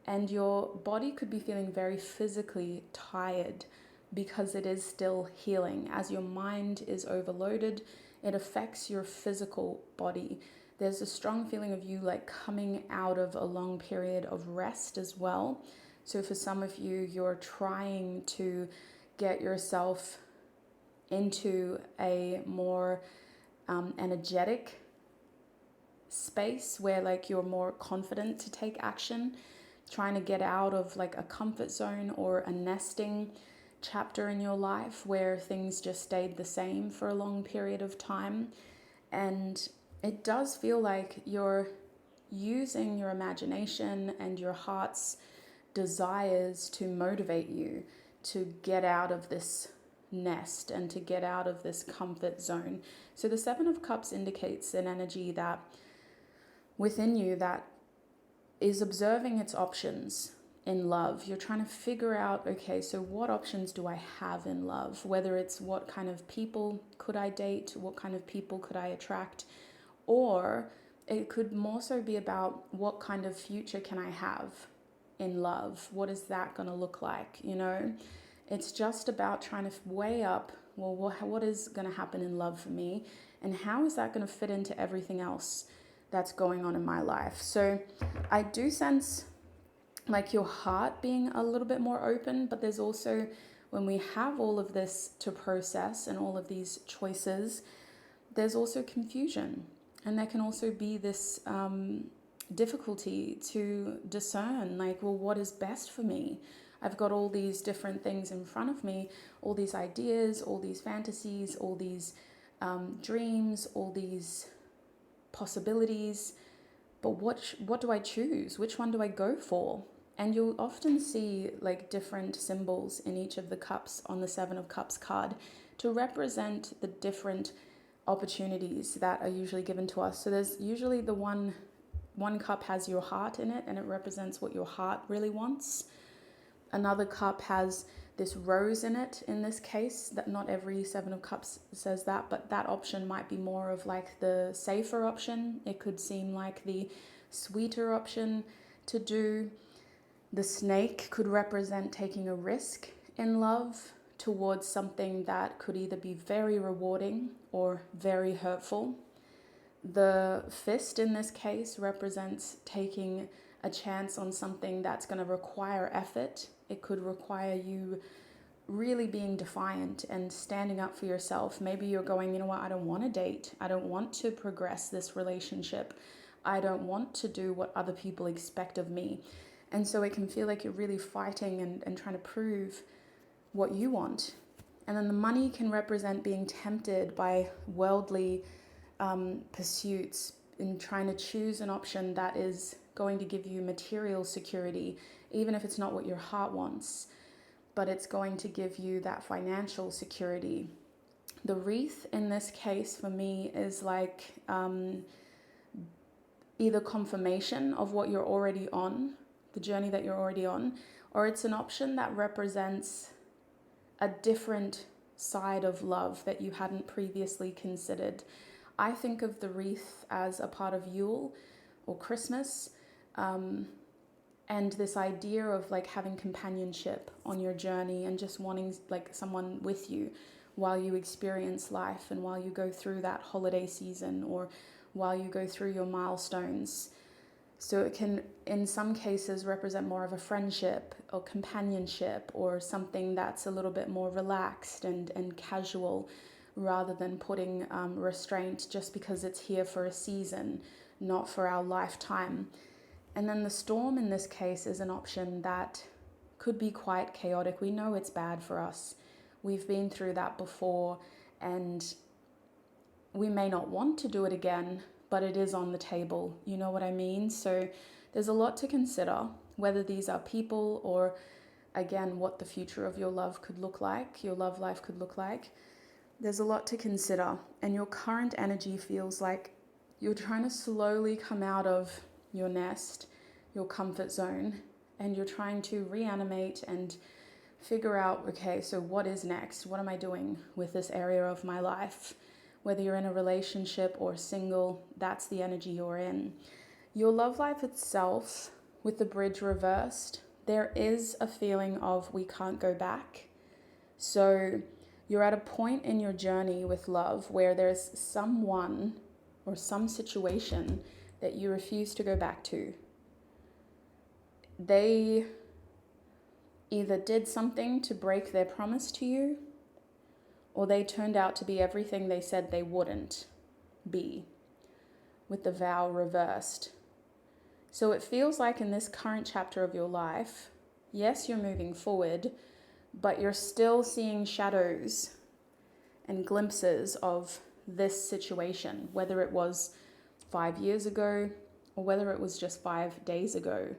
And your body could be feeling very physically tired because it is still healing. As your mind is overloaded, it affects your physical body. There's a strong feeling of you like coming out of a long period of rest as well. So for some of you, you're trying to get yourself into a more energetic space where like you're more confident to take action, trying to get out of like a comfort zone or a nesting chapter in your life where things just stayed the same for a long period of time. And it does feel like you're using your imagination and your heart's desires to motivate you to get out of this nest and to get out of this comfort zone. So the Seven of Cups indicates an energy that within you that is observing its options in love. You're trying to figure out, okay, so what options do I have in love? Whether it's what kind of people could I date, what kind of people could I attract, or it could more so be about what kind of future can I have in love? What is that going to look like? You know, it's just about trying to weigh up, well, what is going to happen in love for me? And how is that going to fit into everything else that's going on in my life? So I do sense like your heart being a little bit more open, but there's also, when we have all of this to process and all of these choices, there's also confusion. And there can also be this difficulty to discern, like, well, what is best for me? I've got all these different things in front of me, all these ideas, all these fantasies, all these dreams, all these possibilities. But what do I choose? Which one do I go for? And you'll often see like different symbols in each of the cups on the Seven of Cups card to represent the different opportunities that are usually given to us. So there's usually the one cup has your heart in it and it represents what your heart really wants. Another cup has this rose in it in this case. That not every Seven of Cups says that, but that option might be more of like the safer option. It could seem like the sweeter option to do. The snake could represent taking a risk in love towards something that could either be very rewarding or very hurtful. The fist in this case represents taking a chance on something that's going to require effort. It could require you really being defiant and standing up for yourself. Maybe you're going, you know what, I don't want to date. I don't want to progress this relationship. I don't want to do what other people expect of me. And so it can feel like you're really fighting and trying to prove what you want. And then the money can represent being tempted by worldly pursuits in trying to choose an option that is going to give you material security, even if it's not what your heart wants, but it's going to give you that financial security. The wreath in this case for me is like either confirmation of what you're already on, the journey that you're already on, or it's an option that represents a different side of love that you hadn't previously considered. I think of the wreath as a part of Yule or Christmas, and this idea of like having companionship on your journey and just wanting like someone with you while you experience life and while you go through that holiday season or while you go through your milestones. So it can, in some cases, represent more of a friendship or companionship or something that's a little bit more relaxed and casual, rather than putting restraint just because it's here for a season, not for our lifetime. And then the storm in this case is an option that could be quite chaotic. We know it's bad for us. We've been through that before, and we may not want to do it again, but it is on the table. You know what I mean? So there's a lot to consider, whether these are people or, again, what the future of your love could look like, your love life could look like. There's a lot to consider, and your current energy feels like you're trying to slowly come out of your nest, your comfort zone, and you're trying to reanimate and figure out, okay, so what is next? What am I doing with this area of my life? Whether you're in a relationship or single, that's the energy you're in. Your love life itself, with the bridge reversed, there is a feeling of we can't go back. So you're at a point in your journey with love where there's someone or some situation that you refuse to go back to. They either did something to break their promise to you, or they turned out to be everything they said they wouldn't be, with the vow reversed. So it feels like in this current chapter of your life, yes, you're moving forward, but you're still seeing shadows and glimpses of this situation, whether it was 5 years ago or whether it was just 5 days ago.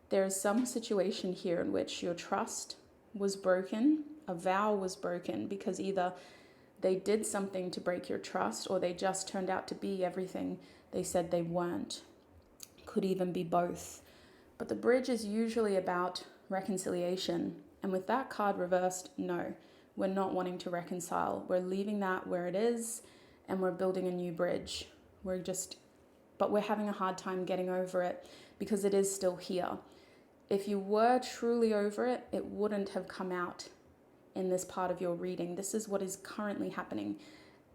There is some situation here in which your trust was broken, a vow was broken, because either they did something to break your trust or they just turned out to be everything they said they weren't. Could even be both. But the bridge is usually about reconciliation. And with that card reversed, no, we're not wanting to reconcile. We're leaving that where it is and we're building a new bridge. But we're having a hard time getting over it because it is still here. If you were truly over it, it wouldn't have come out in this part of your reading. This is what is currently happening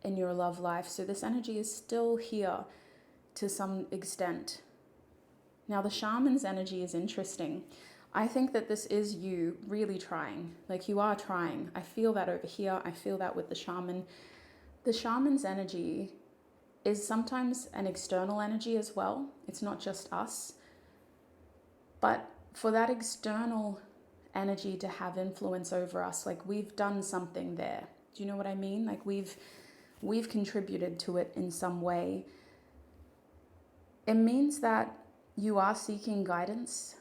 in your love life. So this energy is still here to some extent. Now the shaman's energy is interesting. I think that this is you really trying. Like you are trying. I feel that over here. I feel that with the shaman. The shaman's energy is sometimes an external energy as well. It's not just us. But for that external energy to have influence over us, like we've done something there. Do you know what I mean? Like we've contributed to it in some way. It means that you are seeking guidance.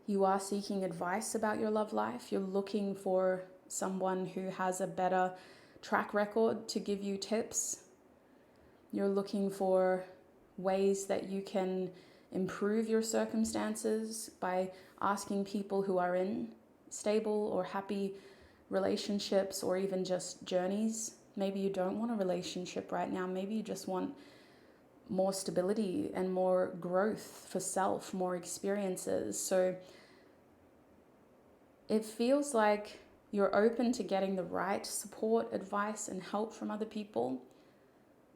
You are seeking advice about your love life. You're looking for someone who has a better track record to give you tips. You're looking for ways that you can improve your circumstances by asking people who are in stable or happy relationships or even just journeys. Maybe you don't want a relationship right now. Maybe you just want more stability and more growth for self, more experiences. So it feels like you're open to getting the right support, advice, and help from other people,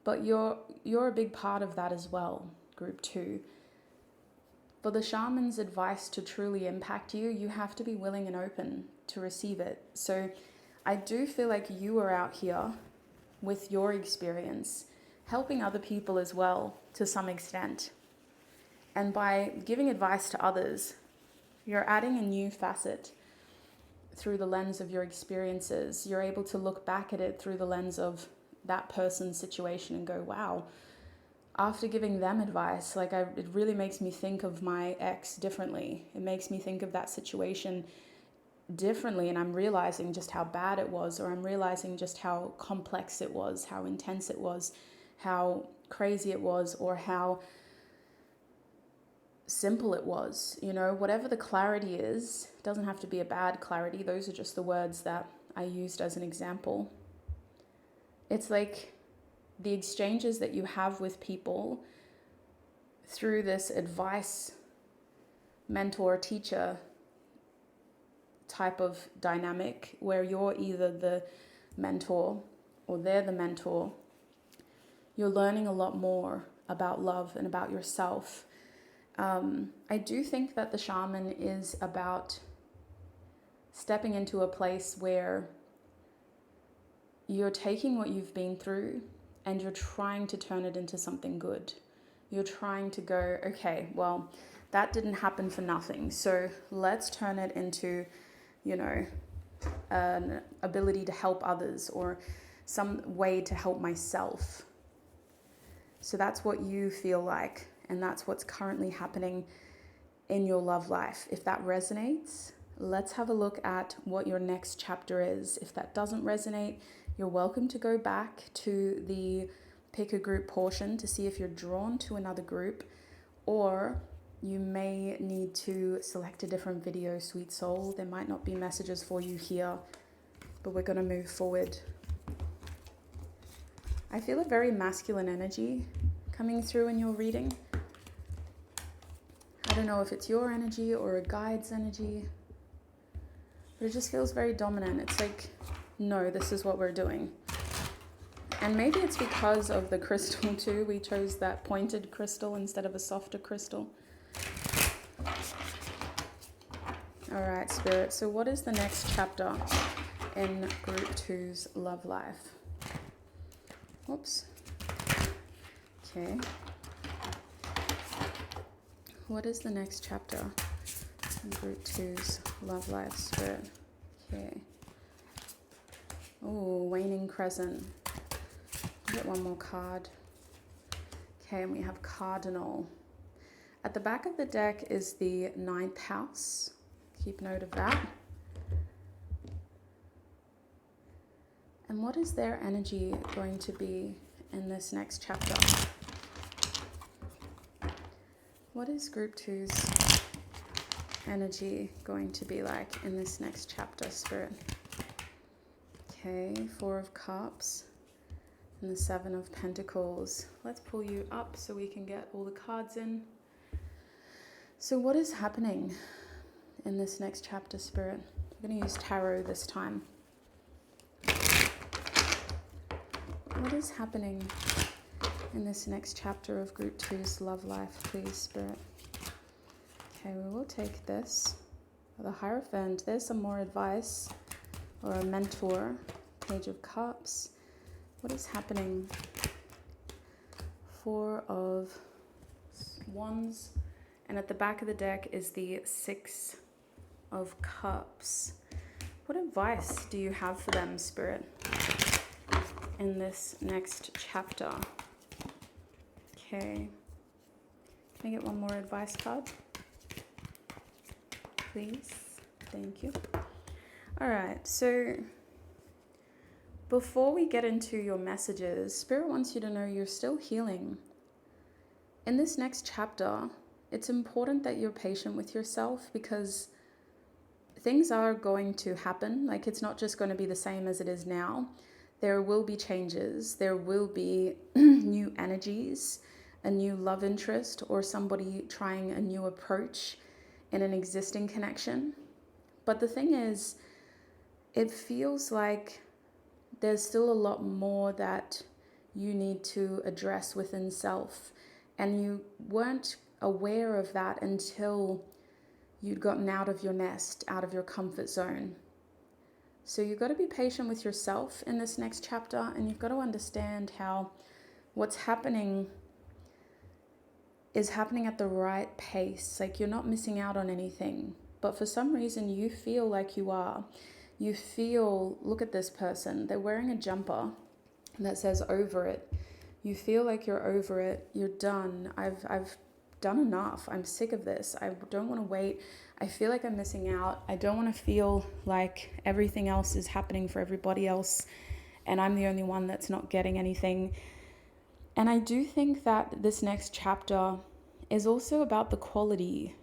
but you're a big part of that as well, group 2. For the shaman's advice to truly impact you, you have to be willing and open to receive it. So I do feel like you are out here with your experience, helping other people as well to some extent. And by giving advice to others, you're adding a new facet through the lens of your experiences. You're able to look back at it through the lens of that person's situation and go, wow, after giving them advice, it really makes me think of my ex differently. It makes me think of that situation differently, and I'm realizing just how bad it was, or I'm realizing just how complex it was, how intense it was, how crazy it was, or how simple it was. You know, whatever the clarity is, it doesn't have to be a bad clarity. Those are just the words that I used as an example. It's like the exchanges that you have with people through this advice, mentor, teacher type of dynamic where you're either the mentor or they're the mentor, you're learning a lot more about love and about yourself. I do think that the shaman is about stepping into a place where you're taking what you've been through and you're trying to turn it into something good. You're trying to go, okay, well, that didn't happen for nothing. So let's turn it into, an ability to help others or some way to help myself. So that's what you feel like, and that's what's currently happening in your love life. If that resonates, let's have a look at what your next chapter is. If that doesn't resonate, you're welcome to go back to the pick a group portion to see if you're drawn to another group, or you may need to select a different video, sweet soul. There might not be messages for you here, but we're going to move forward. I feel a very masculine energy coming through in your reading. I don't know if it's your energy or a guide's energy, but it just feels very dominant. It's like, no, this is what we're doing. And maybe it's because of the crystal too. We chose that pointed crystal instead of a softer crystal. All right, Spirit. So what is the next chapter in Group 2's love life? Oops. Okay. What is the next chapter in Group 2's love life, Spirit? Okay. Oh, waning crescent. Get one more card. Okay, and we have cardinal. At the back of the deck is the 9th house. Keep note of that. And what is their energy going to be in this next chapter? What is Group 2's energy going to be like in this next chapter, Spirit? Okay, 4 of Cups and the 7 of Pentacles. Let's pull you up so we can get all the cards in. So what is happening in this next chapter, Spirit? I'm going to use tarot this time. What is happening in this next chapter of Group 2's love life, please, Spirit? Okay, we will take this. The Hierophant, there's some more advice, or a mentor. Page of Cups. What is happening? 4 of Wands. And at the back of the deck is the 6 of Cups. What advice do you have for them, Spirit, in this next chapter? Okay. Can I get one more advice card? Please. Thank you. All right. So before we get into your messages, Spirit wants you to know you're still healing. In this next chapter, it's important that you're patient with yourself because things are going to happen. Like, it's not just going to be the same as it is now. There will be changes. There will be new energies, a new love interest, or somebody trying a new approach in an existing connection. But the thing is, it feels like there's still a lot more that you need to address within self. And you weren't aware of that until you'd gotten out of your nest, out of your comfort zone. So you've got to be patient with yourself in this next chapter, and you've got to understand how what's happening is happening at the right pace. Like, you're not missing out on anything, but for some reason you feel like you are. You feel, look at this person, they're wearing a jumper that says over it. You feel like you're over it, you're done. I've done enough. I'm sick of this. I don't want to wait. I feel like I'm missing out. I don't want to feel like everything else is happening for everybody else and I'm the only one that's not getting anything. And I do think that this next chapter is also about the quality.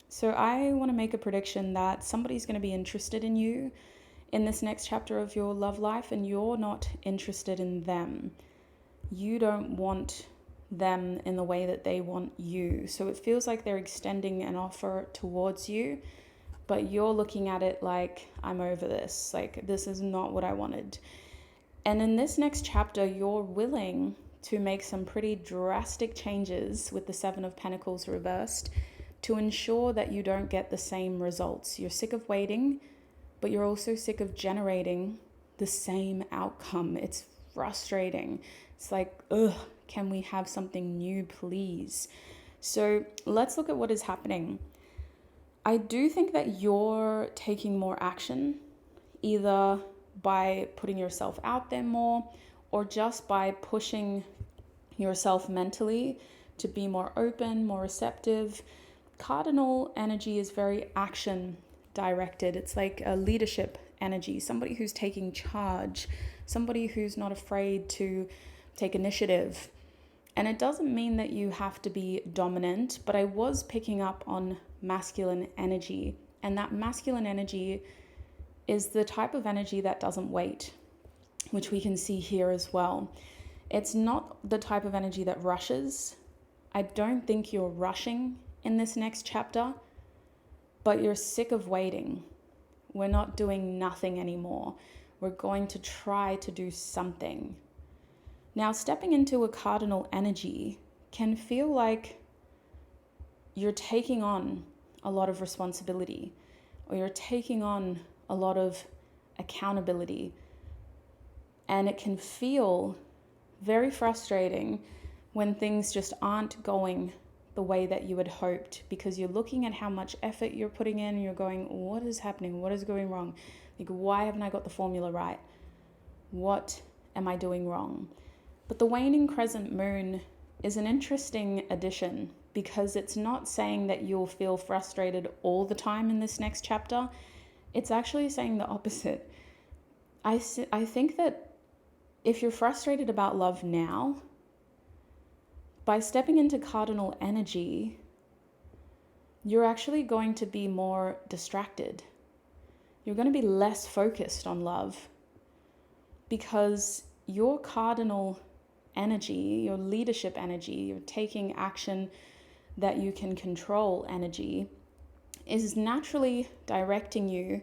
So I want to make a prediction that somebody's going to be interested in you in this next chapter of your love life and you're not interested in them. you don't want them in the way that they want you. So it feels like they're extending an offer towards you, but you're looking at it like, I'm over this. Like, this is not what I wanted. And in this next chapter, you're willing to make some pretty drastic changes with the Seven of Pentacles reversed to ensure that you don't get the same results. You're sick of waiting, but you're also sick of generating the same outcome. It's frustrating. It's like, ugh, can we have something new, please? So let's look at what is happening. I do think that you're taking more action, either by putting yourself out there more or just by pushing yourself mentally to be more open, more receptive. Cardinal energy is very action directed. It's like a leadership energy, somebody who's taking charge, somebody who's not afraid to take initiative. And it doesn't mean that you have to be dominant, but I was picking up on masculine energy. And that masculine energy is the type of energy that doesn't wait, which we can see here as well. It's not the type of energy that rushes. I don't think you're rushing in this next chapter, but you're sick of waiting. We're not doing nothing anymore. We're going to try to do something. Now, stepping into a cardinal energy can feel like you're taking on a lot of responsibility, or you're taking on a lot of accountability. And it can feel very frustrating when things just aren't going the way that you had hoped, because you're looking at how much effort you're putting in and you're going, what is happening? What is going wrong? Like, why haven't I got the formula right? What am I doing wrong? But the waning crescent moon is an interesting addition, because it's not saying that you'll feel frustrated all the time in this next chapter. It's actually saying the opposite. I think that if you're frustrated about love now, by stepping into cardinal energy, you're actually going to be more distracted. You're going to be less focused on love, because your cardinal energy, your leadership energy, your taking action that you can control energy, is naturally directing you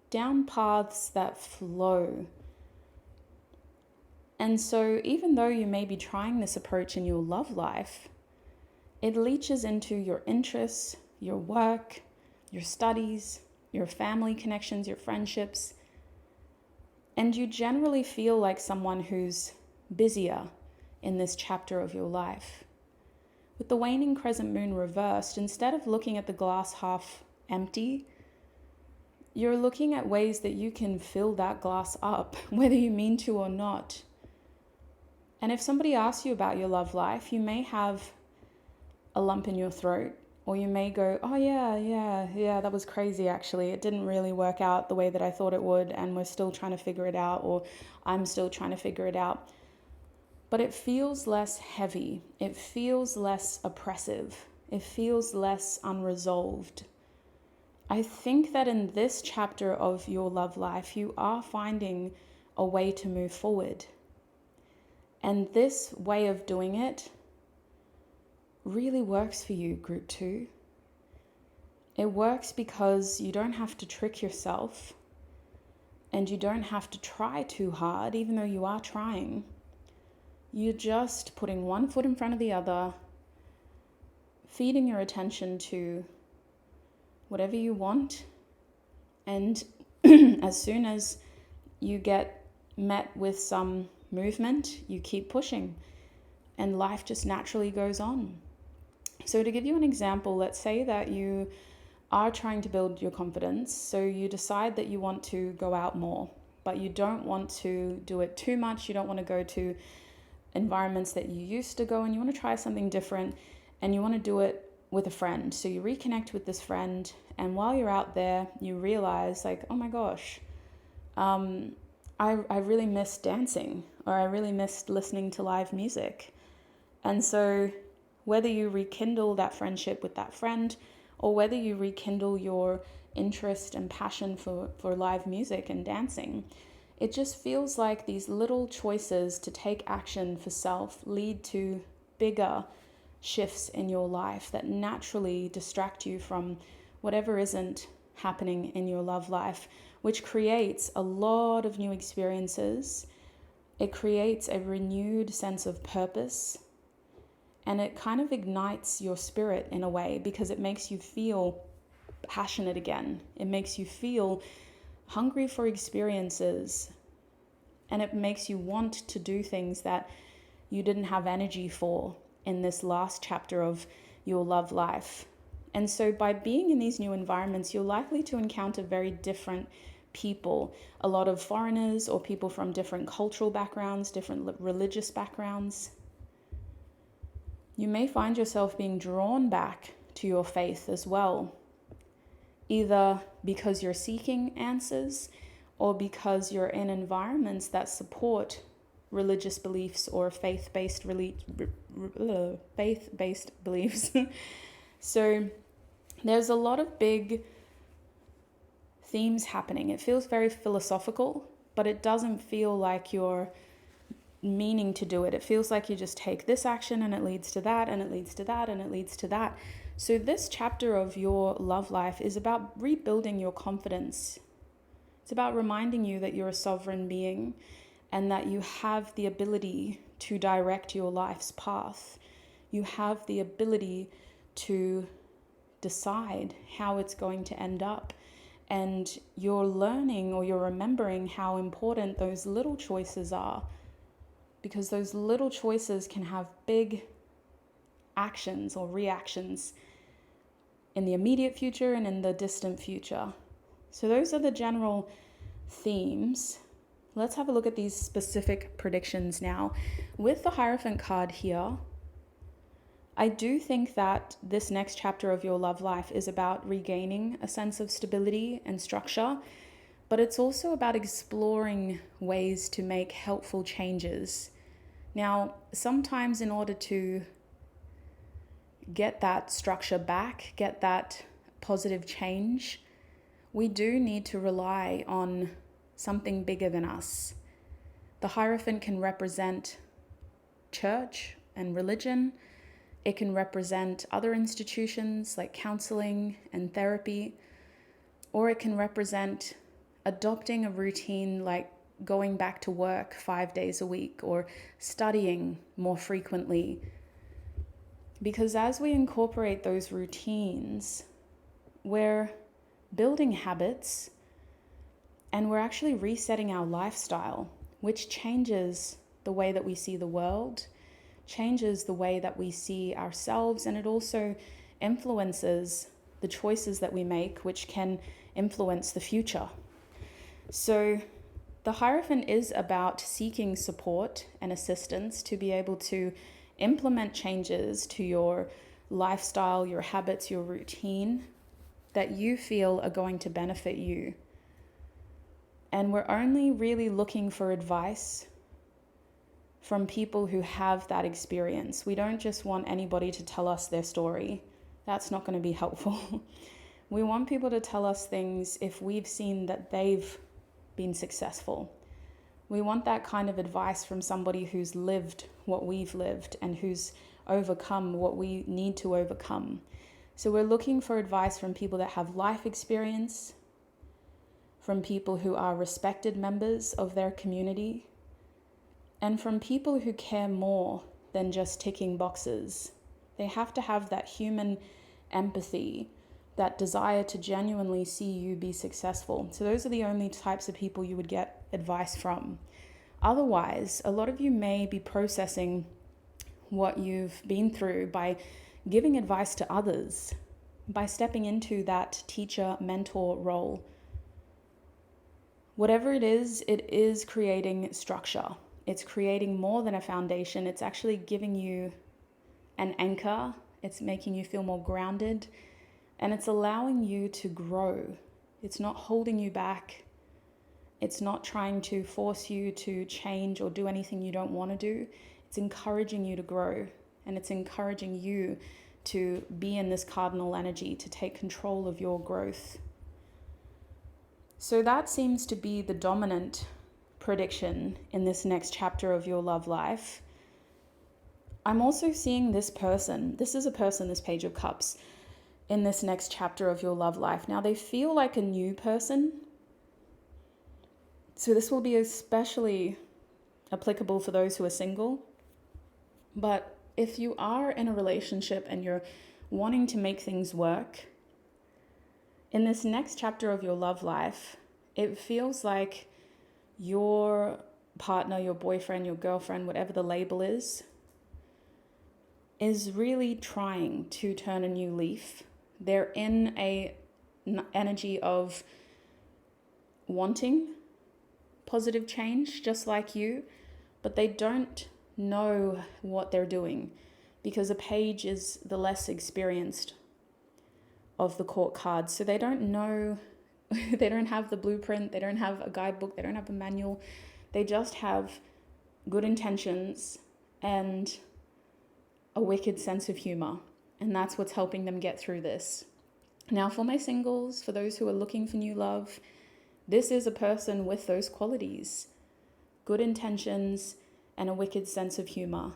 down paths that flow. And so even though you may be trying this approach in your love life, it leaches into your interests, your work, your studies, your family connections, your friendships, and you generally feel like someone who's busier in this chapter of your life. With the waning crescent moon reversed, instead of looking at the glass half empty, you're looking at ways that you can fill that glass up, whether you mean to or not. And if somebody asks you about your love life, you may have a lump in your throat, or you may go, oh yeah, that was crazy actually. It didn't really work out the way that I thought it would, and we're still trying to figure it out, or I'm still trying to figure it out. But it feels less heavy. It feels less oppressive. It feels less unresolved. I think that in this chapter of your love life, you are finding a way to move forward. And this way of doing it really works for you, group 2. It works because you don't have to trick yourself, and you don't have to try too hard, even though you are trying. You're just putting one foot in front of the other, feeding your attention to whatever you want. And as soon as you get met with some movement, you keep pushing, and life just naturally goes on. So to give you an example, let's say that you are trying to build your confidence. So you decide that you want to go out more, but you don't want to do it too much. You don't want to go to environments that you used to go, and you want to try something different, and you want to do it with a friend. So you reconnect with this friend, and while you're out there, you realize like, oh my gosh, I really miss dancing, or I really missed listening to live music. And so whether you rekindle that friendship with that friend, or whether you rekindle your interest and passion for live music and dancing, it just feels like these little choices to take action for self lead to bigger shifts in your life that naturally distract you from whatever isn't happening in your love life, which creates a lot of new experiences. It creates a renewed sense of purpose, and it kind of ignites your spirit in a way because it makes you feel passionate again. It makes you feel hungry for experiences, and it makes you want to do things that you didn't have energy for in this last chapter of your love life. And so by being in these new environments, you're likely to encounter very different people, a lot of foreigners or people from different cultural backgrounds, different religious backgrounds. You may find yourself being drawn back to your faith as well, either because you're seeking answers or because you're in environments that support religious beliefs or faith-based beliefs. So there's a lot of big themes happening. It feels very philosophical, but it doesn't feel like you're meaning to do it. It feels like you just take this action and it leads to that, and it leads to that, and it leads to that. So this chapter of your love life is about rebuilding your confidence. It's about reminding you that you're a sovereign being and that you have the ability to direct your life's path. You have the ability to decide how it's going to end up. And you're learning, or you're remembering how important those little choices are, because those little choices can have big actions or reactions in the immediate future and in the distant future. So those are the general themes. Let's have a look at these specific predictions now. With the Hierophant card here, I do think that this next chapter of your love life is about regaining a sense of stability and structure, but it's also about exploring ways to make helpful changes. Now, sometimes in order to get that structure back, get that positive change, we do need to rely on something bigger than us. The Hierophant can represent church and religion. It can represent other institutions like counseling and therapy, or it can represent adopting a routine like going back to work 5 days a week or studying more frequently. Because as we incorporate those routines, we're building habits and we're actually resetting our lifestyle, which changes the way that we see the world, changes the way that we see ourselves, and it also influences the choices that we make, which can influence the future. So the Hierophant is about seeking support and assistance to be able to implement changes to your lifestyle, your habits, your routine that you feel are going to benefit you. And we're only really looking for advice from people who have that experience. We don't just want anybody to tell us their story. That's not going to be helpful. We want people to tell us things if we've seen that they've been successful. We want that kind of advice from somebody who's lived what we've lived and who's overcome what we need to overcome. So we're looking for advice from people that have life experience, from people who are respected members of their community, and from people who care more than just ticking boxes. They have to have that human empathy, that desire to genuinely see you be successful. So those are the only types of people you would get advice from. Otherwise, a lot of you may be processing what you've been through by giving advice to others, by stepping into that teacher-mentor role. Whatever it is creating structure. It's creating more than a foundation. It's actually giving you an anchor. It's making you feel more grounded, and it's allowing you to grow. It's not holding you back. It's not trying to force you to change or do anything you don't want to do. It's encouraging you to grow, and it's encouraging you to be in this cardinal energy, to take control of your growth. So that seems to be the dominant prediction in this next chapter of your love life, I'm also seeing this person. This is a person, this Page of Cups, in this next chapter of your love life. Now, they feel like a new person. So this will be especially applicable for those who are single. But if you are in a relationship and you're wanting to make things work, in this next chapter of your love life, it feels like your partner, your boyfriend, your girlfriend, whatever the label is really trying to turn a new leaf. They're in a energy of wanting positive change, just like you, but they don't know what they're doing, because a page is the less experienced of the court cards. So they don't know, they don't have the blueprint, they don't have a guidebook, they don't have a manual. They just have good intentions and a wicked sense of humor. And that's what's helping them get through this. Now, for my singles, for those who are looking for new love, this is a person with those qualities: good intentions and a wicked sense of humor.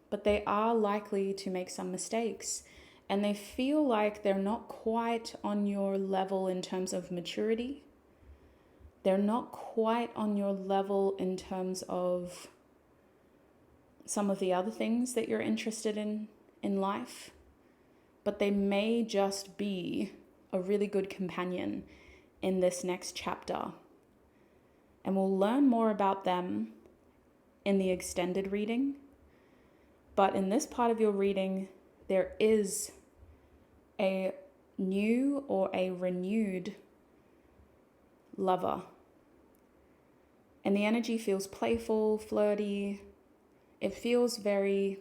But they are likely to make some mistakes, and they feel like they're not quite on your level in terms of maturity. They're not quite on your level in terms of some of the other things that you're interested in life, but they may just be a really good companion in this next chapter. And we'll learn more about them in the extended reading. But in this part of your reading, there is a new or a renewed lover. And the energy feels playful, flirty. It feels very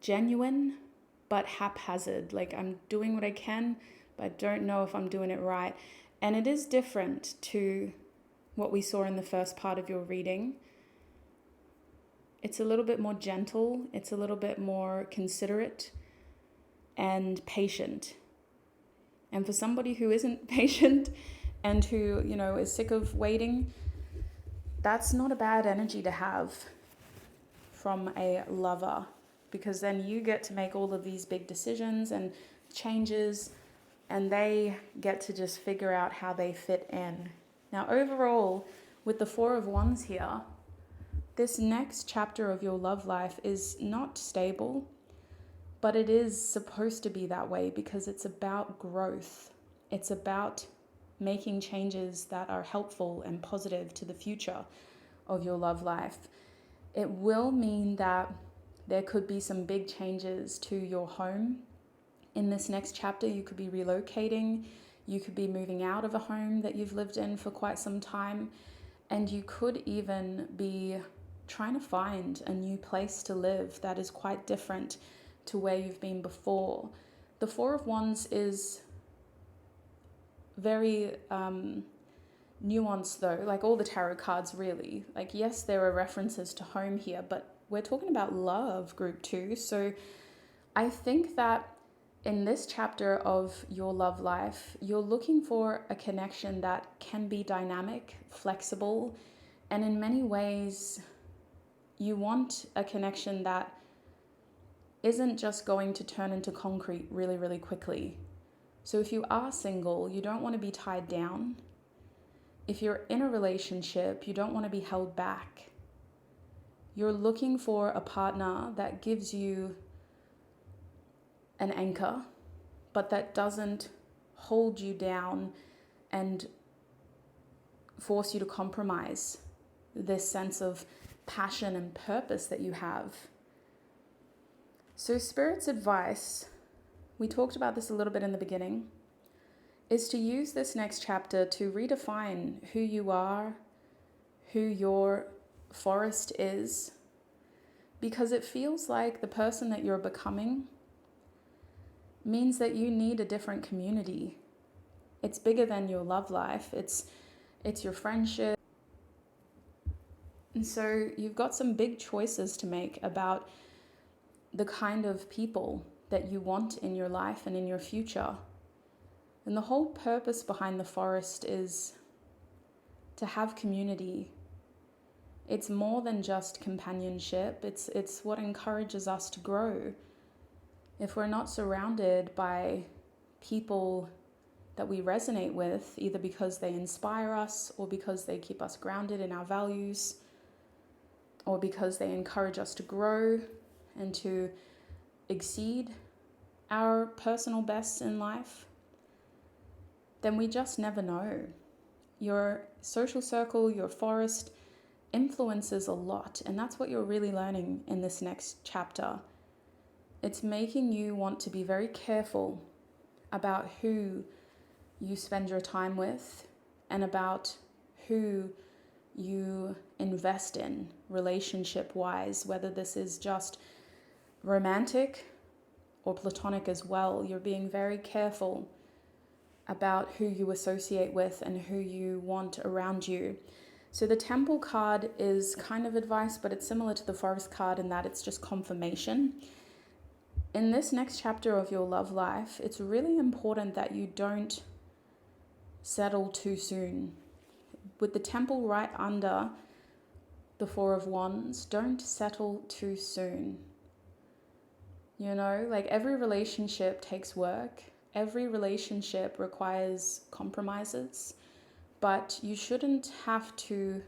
genuine, but haphazard. Like, I'm doing what I can, but I don't know if I'm doing it right. And it is different to what we saw in the first part of your reading. It's a little bit more gentle. It's a little bit more considerate and patient. And for somebody who isn't patient and who, is sick of waiting, that's not a bad energy to have from a lover, because then you get to make all of these big decisions and changes, and they get to just figure out how they fit in. Now, overall, with the Four of Wands here, this next chapter of your love life is not stable, but it is supposed to be that way because it's about growth. It's about making changes that are helpful and positive to the future of your love life. It will mean that there could be some big changes to your home. In this next chapter, you could be relocating, you could be moving out of a home that you've lived in for quite some time, and you could even be trying to find a new place to live that is quite different to where you've been before. The Four of Wands is very nuanced though, like all the tarot cards really. Like, yes, there are references to home here, but we're talking about love, group 2. So I think that in this chapter of your love life, you're looking for a connection that can be dynamic, flexible, and in many ways, you want a connection that isn't just going to turn into concrete really, really quickly. So if you are single, you don't want to be tied down. If you're in a relationship, you don't want to be held back. You're looking for a partner that gives you an anchor, but that doesn't hold you down and force you to compromise this sense of passion and purpose that you have. So Spirit's advice, we talked about this a little bit in the beginning, is to use this next chapter to redefine who you are, who your forest is, because it feels like the person that you're becoming means that you need a different community. It's bigger than your love life. It's your friendship. And so you've got some big choices to make about the kind of people that you want in your life and in your future. And the whole purpose behind the forest is to have community. It's more than just companionship. It's what encourages us to grow. If we're not surrounded by people that we resonate with, either because they inspire us or because they keep us grounded in our values, or because they encourage us to grow and to exceed our personal bests in life, then we just never know. Your social circle, your forest, influences a lot, and that's what you're really learning in this next chapter. It's making you want to be very careful about who you spend your time with and about who you invest in relationship-wise, whether this is just romantic or platonic as well. You're being very careful about who you associate with and who you want around you. So the Temple card is kind of advice, but it's similar to the Forest card in that it's just confirmation. In this next chapter of your love life, it's really important that you don't settle too soon. With the Temple right under the Four of Wands, don't settle too soon. You know, like every relationship takes work. Every relationship requires compromises, but you shouldn't have to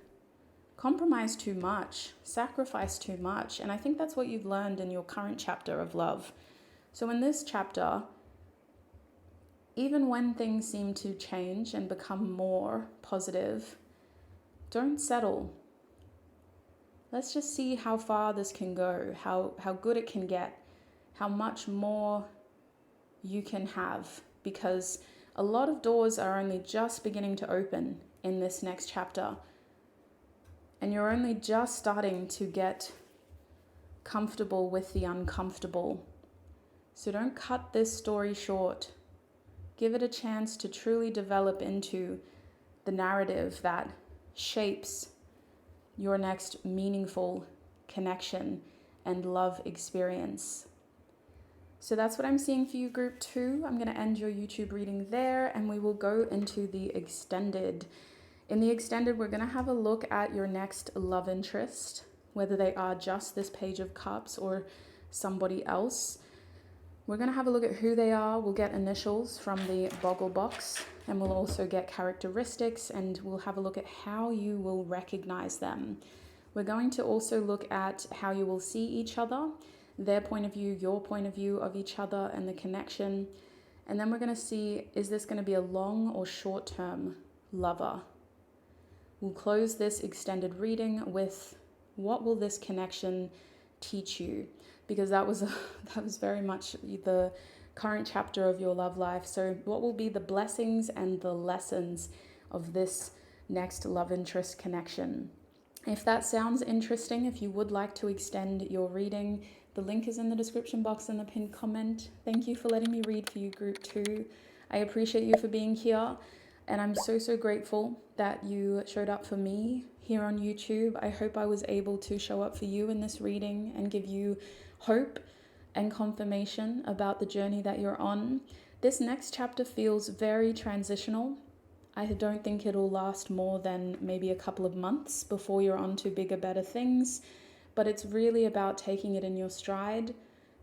compromise too much, sacrifice too much. And I think that's what you've learned in your current chapter of love. So in this chapter, even when things seem to change and become more positive, don't settle. Let's just see how far this can go, how good it can get, how much more you can have, because a lot of doors are only just beginning to open in this next chapter. And you're only just starting to get comfortable with the uncomfortable. So don't cut this story short. Give it a chance to truly develop into the narrative that shapes your next meaningful connection and love experience. So that's what I'm seeing for you, group 2. I'm going to end your YouTube reading there, and we will go into the extended. In the extended, we're going to have a look at your next love interest, whether they are just this Page of Cups or somebody else. We're going to have a look at who they are. We'll get initials from the Boggle box, and we'll also get characteristics, and we'll have a look at how you will recognize them. We're going to also look at how you will see each other, their point of view, your point of view of each other and the connection. And then we're going to see, is this going to be a long or short-term lover? We'll close this extended reading with what will this connection teach you? Because that was very much the current chapter of your love life. So what will be the blessings and the lessons of this next love interest connection? If that sounds interesting, if you would like to extend your reading, the link is in the description box in the pinned comment. Thank you for letting me read for you, group 2. I appreciate you for being here, and I'm so grateful that you showed up for me here on YouTube. I hope I was able to show up for you in this reading and give you hope and confirmation about the journey that you're on. This next chapter feels very transitional. I don't think it'll last more than maybe a couple of months before you're on to bigger, better things. But it's really about taking it in your stride.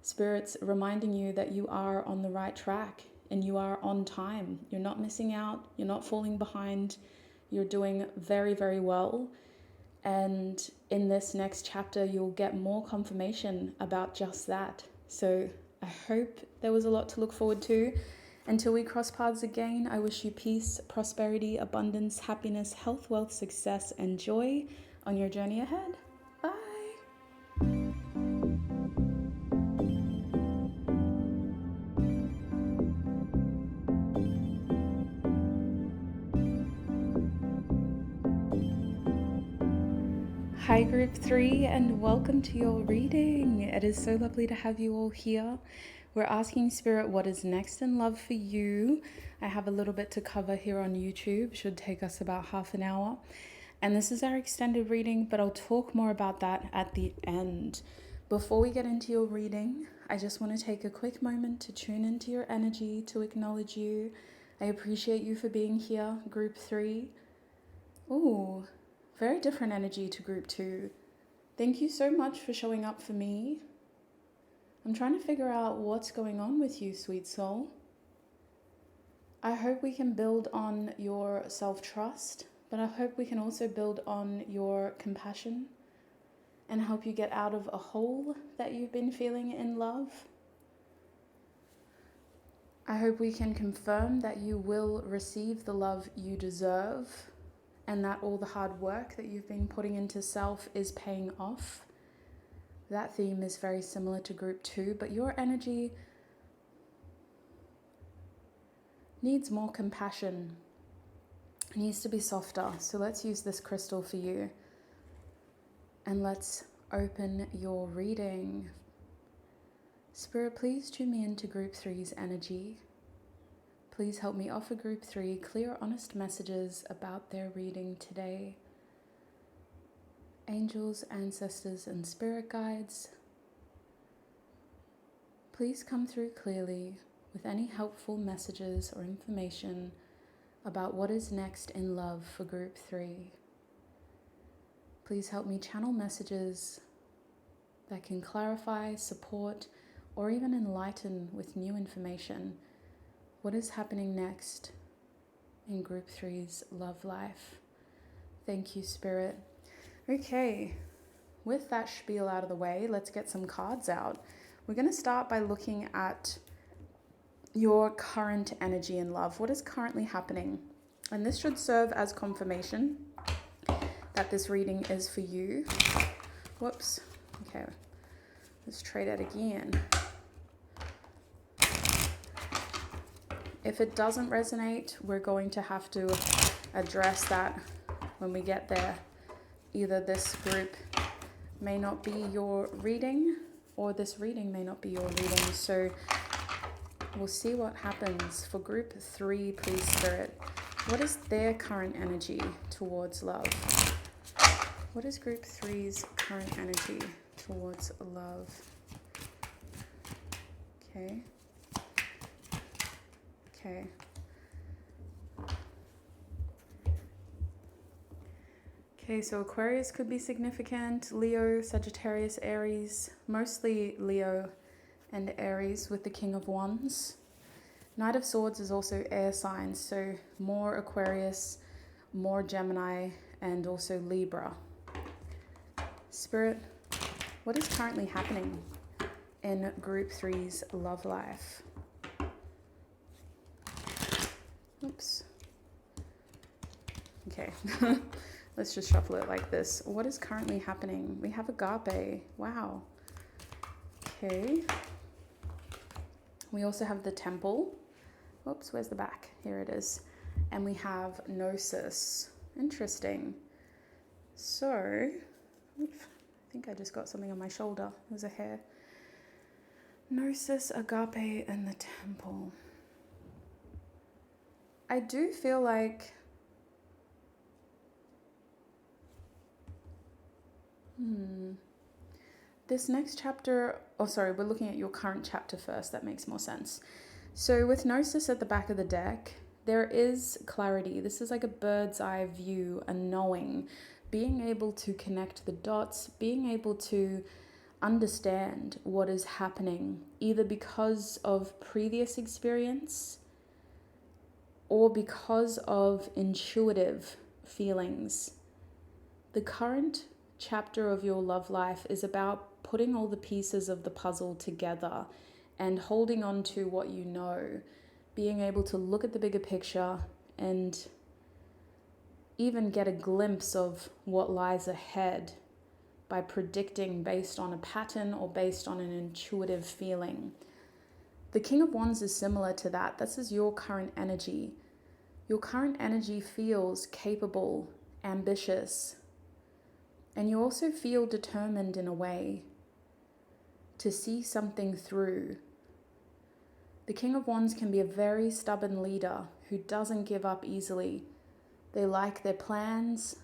Spirit's reminding you that you are on the right track and you are on time. You're not missing out. You're not falling behind. You're doing very well. And in this next chapter, you'll get more confirmation about just that. So I hope there was a lot to look forward to. Until we cross paths again, I wish you peace, prosperity, abundance, happiness, health, wealth, success, and joy on your journey ahead. Bye. Hi group 3, and welcome to your reading. It is so lovely to have you all here. We're asking Spirit what is next in love for you. I have a little bit to cover here on YouTube, should take us about half an hour. And this is our extended reading, but I'll talk more about that at the end. Before we get into your reading, I just want to take a quick moment to tune into your energy, to acknowledge you. I appreciate you for being here, group 3. Ooh, very different energy to group 2. Thank you so much for showing up for me. I'm trying to figure out what's going on with you, sweet soul. I hope we can build on your self-trust, but I hope we can also build on your compassion and help you get out of a hole that you've been feeling in love. I hope we can confirm that you will receive the love you deserve and that all the hard work that you've been putting into self is paying off. That theme is very similar to group 2, but your energy needs more compassion. It needs to be softer. So let's use this crystal for you. And let's open your reading. Spirit, please tune me into group 3's energy. Please help me offer group 3 clear, honest messages about their reading today. Angels, ancestors, and spirit guides, please come through clearly with any helpful messages or information about what is next in love for group 3. Please help me channel messages that can clarify, support, or even enlighten with new information what is happening next in group 3's love life. Thank you, Spirit. Okay, with that spiel out of the way, let's get some cards out. We're going to start by looking at your current energy in love. What is currently happening? And this should serve as confirmation that this reading is for you. Whoops. Okay, let's try that again. If it doesn't resonate, we're going to have to address that when we get there. Either this group may not be your reading, or this reading may not be your reading. So we'll see what happens. For group 3, please, Spirit, what is their current energy towards love? What is group 3's current energy towards love? Okay. Okay. Okay, so Aquarius could be significant. Leo, Sagittarius, Aries, mostly Leo and Aries with the King of Wands. Knight of Swords is also air signs, so more Aquarius, more Gemini, and also Libra. Spirit, what is currently happening in group 3's love life? Oops. Okay. Let's just shuffle it like this. What is currently happening? We have Agape. Wow. Okay. We also have the Temple. Whoops, where's the back? Here it is. And we have Gnosis. Interesting. So, oops, I think I just got something on my shoulder. There's a hair. Gnosis, Agape, and the Temple. I do feel like this next chapter, we're looking at your current chapter first. That makes more sense. So with Gnosis at the back of the deck, there is clarity. This is like a bird's eye view, a knowing, being able to connect the dots, being able to understand what is happening, either because of previous experience or because of intuitive feelings. The current chapter of your love life is about putting all the pieces of the puzzle together and holding on to what you know, being able to look at the bigger picture and even get a glimpse of what lies ahead by predicting based on a pattern or based on an intuitive feeling. The King of Wands is similar to that. This is your current energy. Your current energy feels capable, ambitious, and you also feel determined in a way to see something through. The King of Wands can be a very stubborn leader who doesn't give up easily. They like their plans,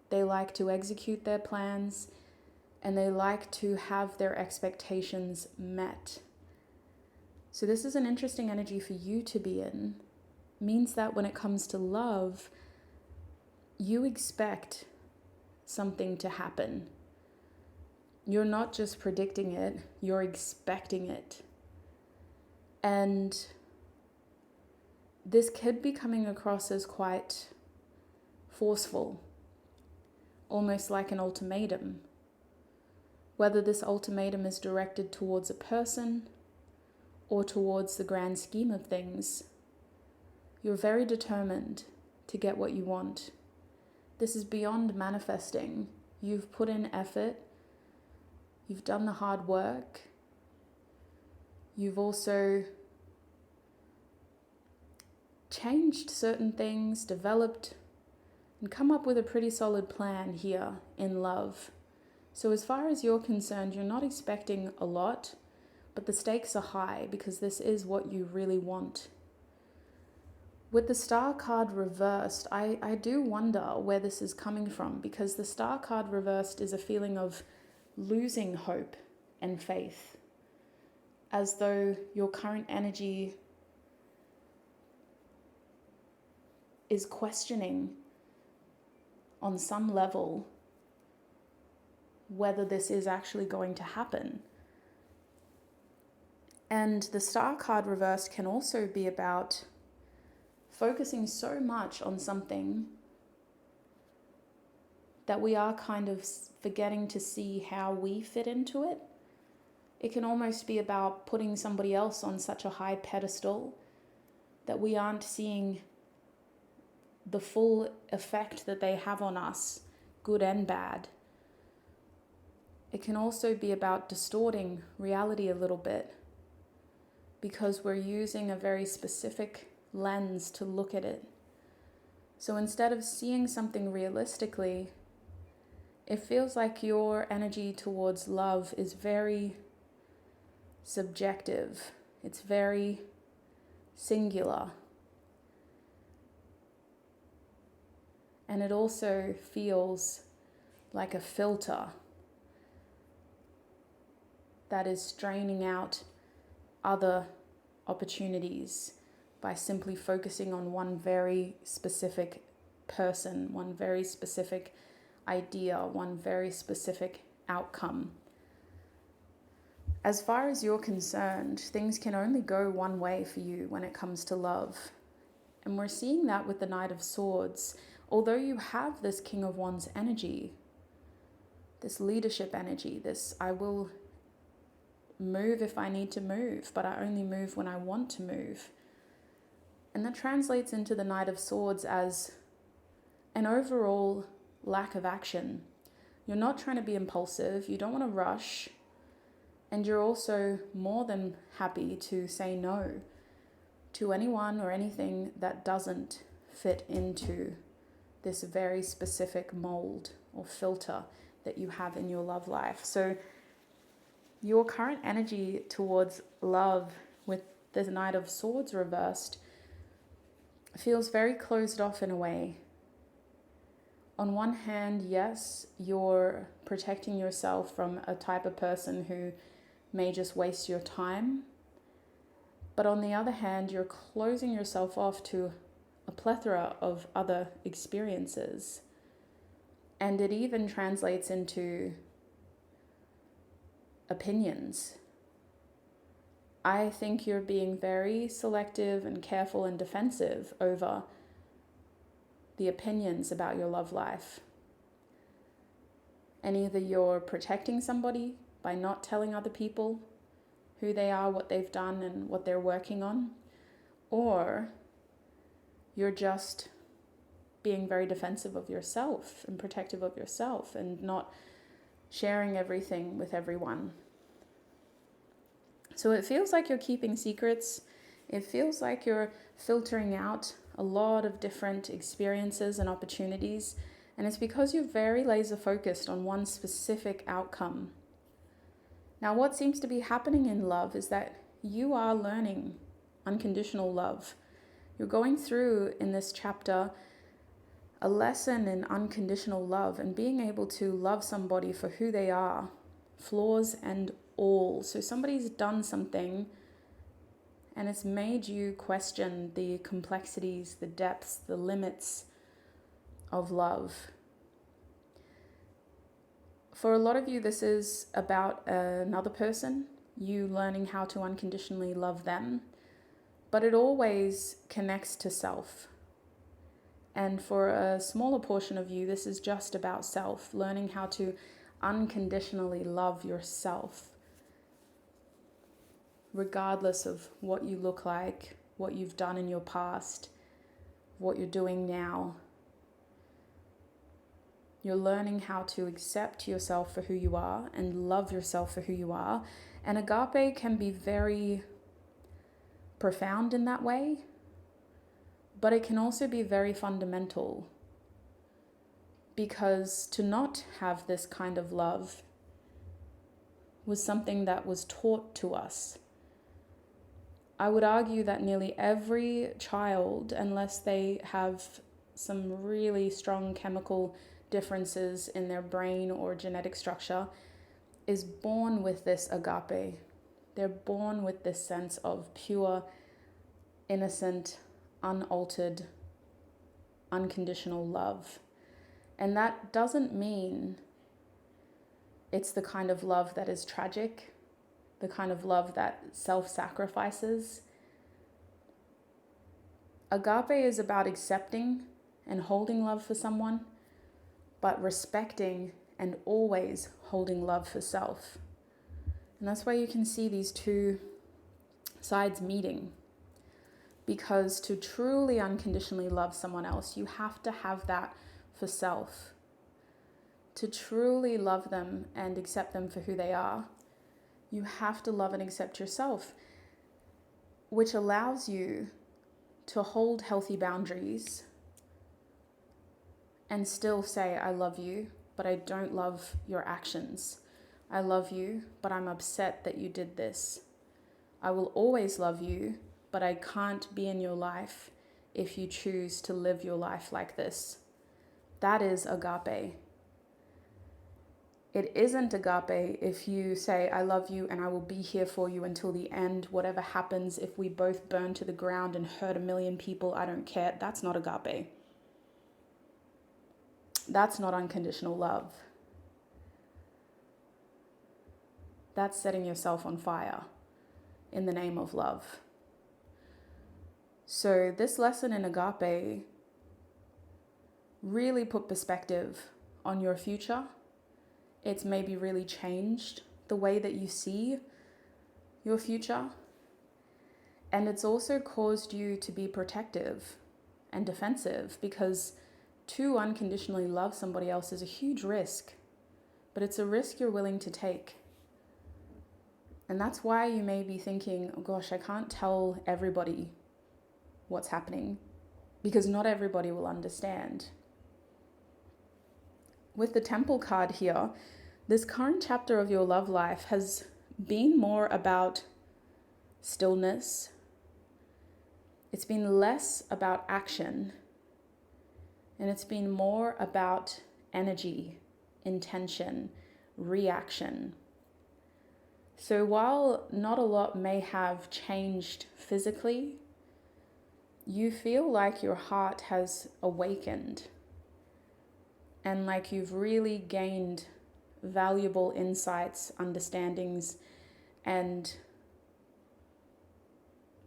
they like to execute their plans, and they like to have their expectations met. So this is an interesting energy for you to be in. It means that when it comes to love, you expect something to happen. You're not just predicting it, you're expecting it. And this could be coming across as quite forceful, almost like an ultimatum. Whether this ultimatum is directed towards a person or towards the grand scheme of things, you're very determined to get what you want. This is beyond manifesting. You've put in effort. You've done the hard work. You've also changed certain things, developed, and come up with a pretty solid plan here in love. So as far as you're concerned, you're not expecting a lot, but the stakes are high because this is what you really want. With the Star card reversed, I do wonder where this is coming from, because the Star card reversed is a feeling of losing hope and faith, as though your current energy is questioning on some level whether this is actually going to happen. And the Star card reversed can also be about focusing so much on something that we are kind of forgetting to see how we fit into it. It can almost be about putting somebody else on such a high pedestal that we aren't seeing the full effect that they have on us, good and bad. It can also be about distorting reality a little bit because we're using a very specific lens to look at it. So instead of seeing something realistically, it feels like your energy towards love is very subjective. It's very singular. And it also feels like a filter that is straining out other opportunities by simply focusing on one very specific person, one very specific idea, one very specific outcome. As far as you're concerned, things can only go one way for you when it comes to love. And we're seeing that with the Knight of Swords. Although you have this King of Wands energy, this leadership energy, this I will move if I need to move, but I only move when I want to move. And that translates into the Knight of Swords as an overall lack of action. You're not trying to be impulsive, you don't want to rush, and you're also more than happy to say no to anyone or anything that doesn't fit into this very specific mold or filter that you have in your love life. So your current energy towards love with the Knight of Swords reversed feels very closed off in a way. On one hand, yes, you're protecting yourself from a type of person who may just waste your time. But on the other hand, you're closing yourself off to a plethora of other experiences. And it even translates into opinions. I think you're being very selective and careful and defensive over the opinions about your love life. And either you're protecting somebody by not telling other people who they are, what they've done, and what they're working on, or you're just being very defensive of yourself and protective of yourself and not sharing everything with everyone. So it feels like you're keeping secrets. It feels like you're filtering out a lot of different experiences and opportunities. And it's because you're very laser focused on one specific outcome. Now, what seems to be happening in love is that you are learning unconditional love. You're going through in this chapter a lesson in unconditional love and being able to love somebody for who they are, flaws and all. So somebody's done something and it's made you question the complexities, the depths, the limits of love. For a lot of you, this is about another person, you learning how to unconditionally love them, but it always connects to self. And for a smaller portion of you, this is just about self, learning how to unconditionally love yourself, regardless of what you look like, what you've done in your past, what you're doing now. You're learning how to accept yourself for who you are and love yourself for who you are. And agape can be very profound in that way, but it can also be very fundamental, because to not have this kind of love was something that was taught to us. I would argue that nearly every child, unless they have some really strong chemical differences in their brain or genetic structure, is born with this agape. They're born with this sense of pure, innocent, unaltered, unconditional love. And that doesn't mean it's the kind of love that is tragic, the kind of love that self-sacrifices. Agape is about accepting and holding love for someone, but respecting and always holding love for self. And that's why you can see these two sides meeting. Because to truly unconditionally love someone else, you have to have that for self. To truly love them and accept them for who they are, you have to love and accept yourself, which allows you to hold healthy boundaries and still say, I love you, but I don't love your actions. I love you, but I'm upset that you did this. I will always love you, but I can't be in your life if you choose to live your life like this. That is agape. It isn't agape if you say, I love you and I will be here for you until the end. Whatever happens, if we both burn to the ground and hurt a million people, I don't care. That's not agape. That's not unconditional love. That's setting yourself on fire in the name of love. So this lesson in agape really put perspective on your future. It's maybe really changed the way that you see your future. And it's also caused you to be protective and defensive, because to unconditionally love somebody else is a huge risk, but it's a risk you're willing to take. And that's why you may be thinking, oh gosh, I can't tell everybody what's happening, because not everybody will understand. With the Temple card here, this current chapter of your love life has been more about stillness. It's been less about action, and it's been more about energy, intention, reaction. So while not a lot may have changed physically, you feel like your heart has awakened and like you've really gained valuable insights, understandings, and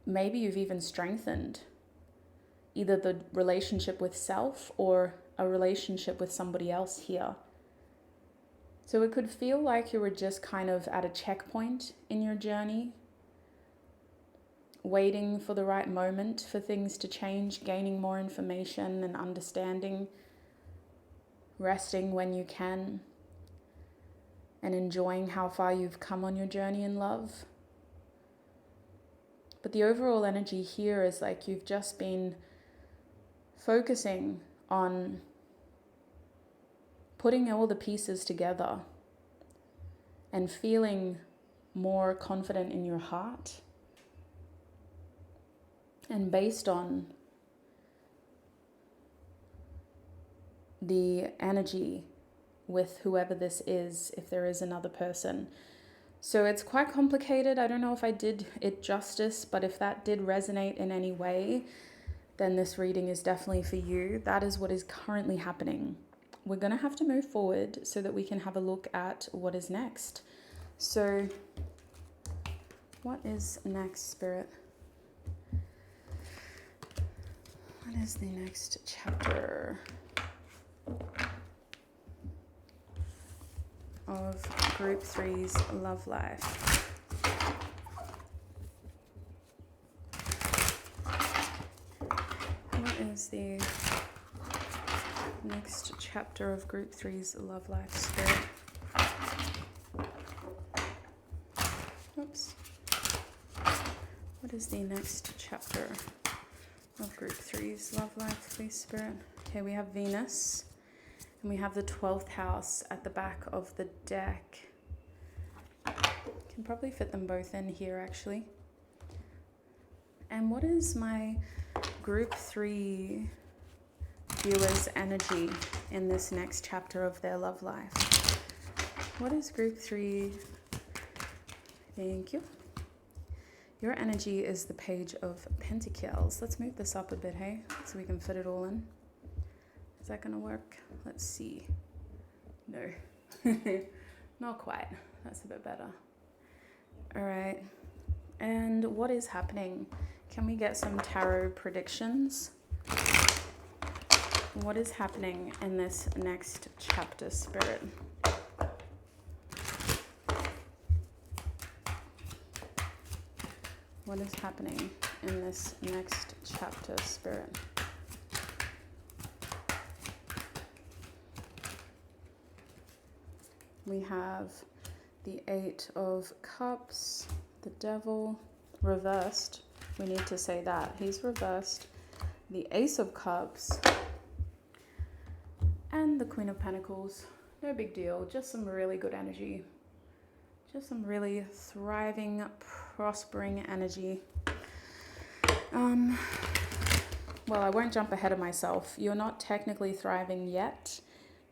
maybe you've even strengthened either the relationship with self or a relationship with somebody else here. So it could feel like you were just kind of at a checkpoint in your journey, waiting for the right moment for things to change, gaining more information and understanding, resting when you can, and enjoying how far you've come on your journey in love. But the overall energy here is like you've just been focusing on putting all the pieces together and feeling more confident in your heart. And based on the energy with whoever this is, if there is another person. So it's quite complicated. I don't know if I did it justice, but if that did resonate in any way, then this reading is definitely for you. That is what is currently happening. We're going to have to move forward so that we can have a look at what is next. So, what is next, Spirit? What is the next chapter of Group 3's love life? What is the next chapter of Group 3's love life, Spirit? Oops. What is the next chapter of Group 3's love life, please, Spirit? Okay, we have Venus, and we have the 12th house at the back of the deck. Can probably fit them both in here, actually. And what is my Group 3 viewers' energy in this next chapter of their love life? What is Group 3? Thank you. Your energy is the Page of Pentacles. Let's move this up a bit, hey? So we can fit it all in. Is that gonna work? Let's see. No. Not quite. That's a bit better. All right. And what is happening? Can we get some tarot predictions? What is happening in this next chapter, Spirit? What is happening in this next chapter, Spirit? We have the 8 of Cups, the Devil, reversed. We need to say that. He's reversed. The Ace of Cups and the Queen of Pentacles. No big deal. Just some really good energy. Just some really thriving, prospering energy. Well, I won't jump ahead of myself. You're not technically thriving yet,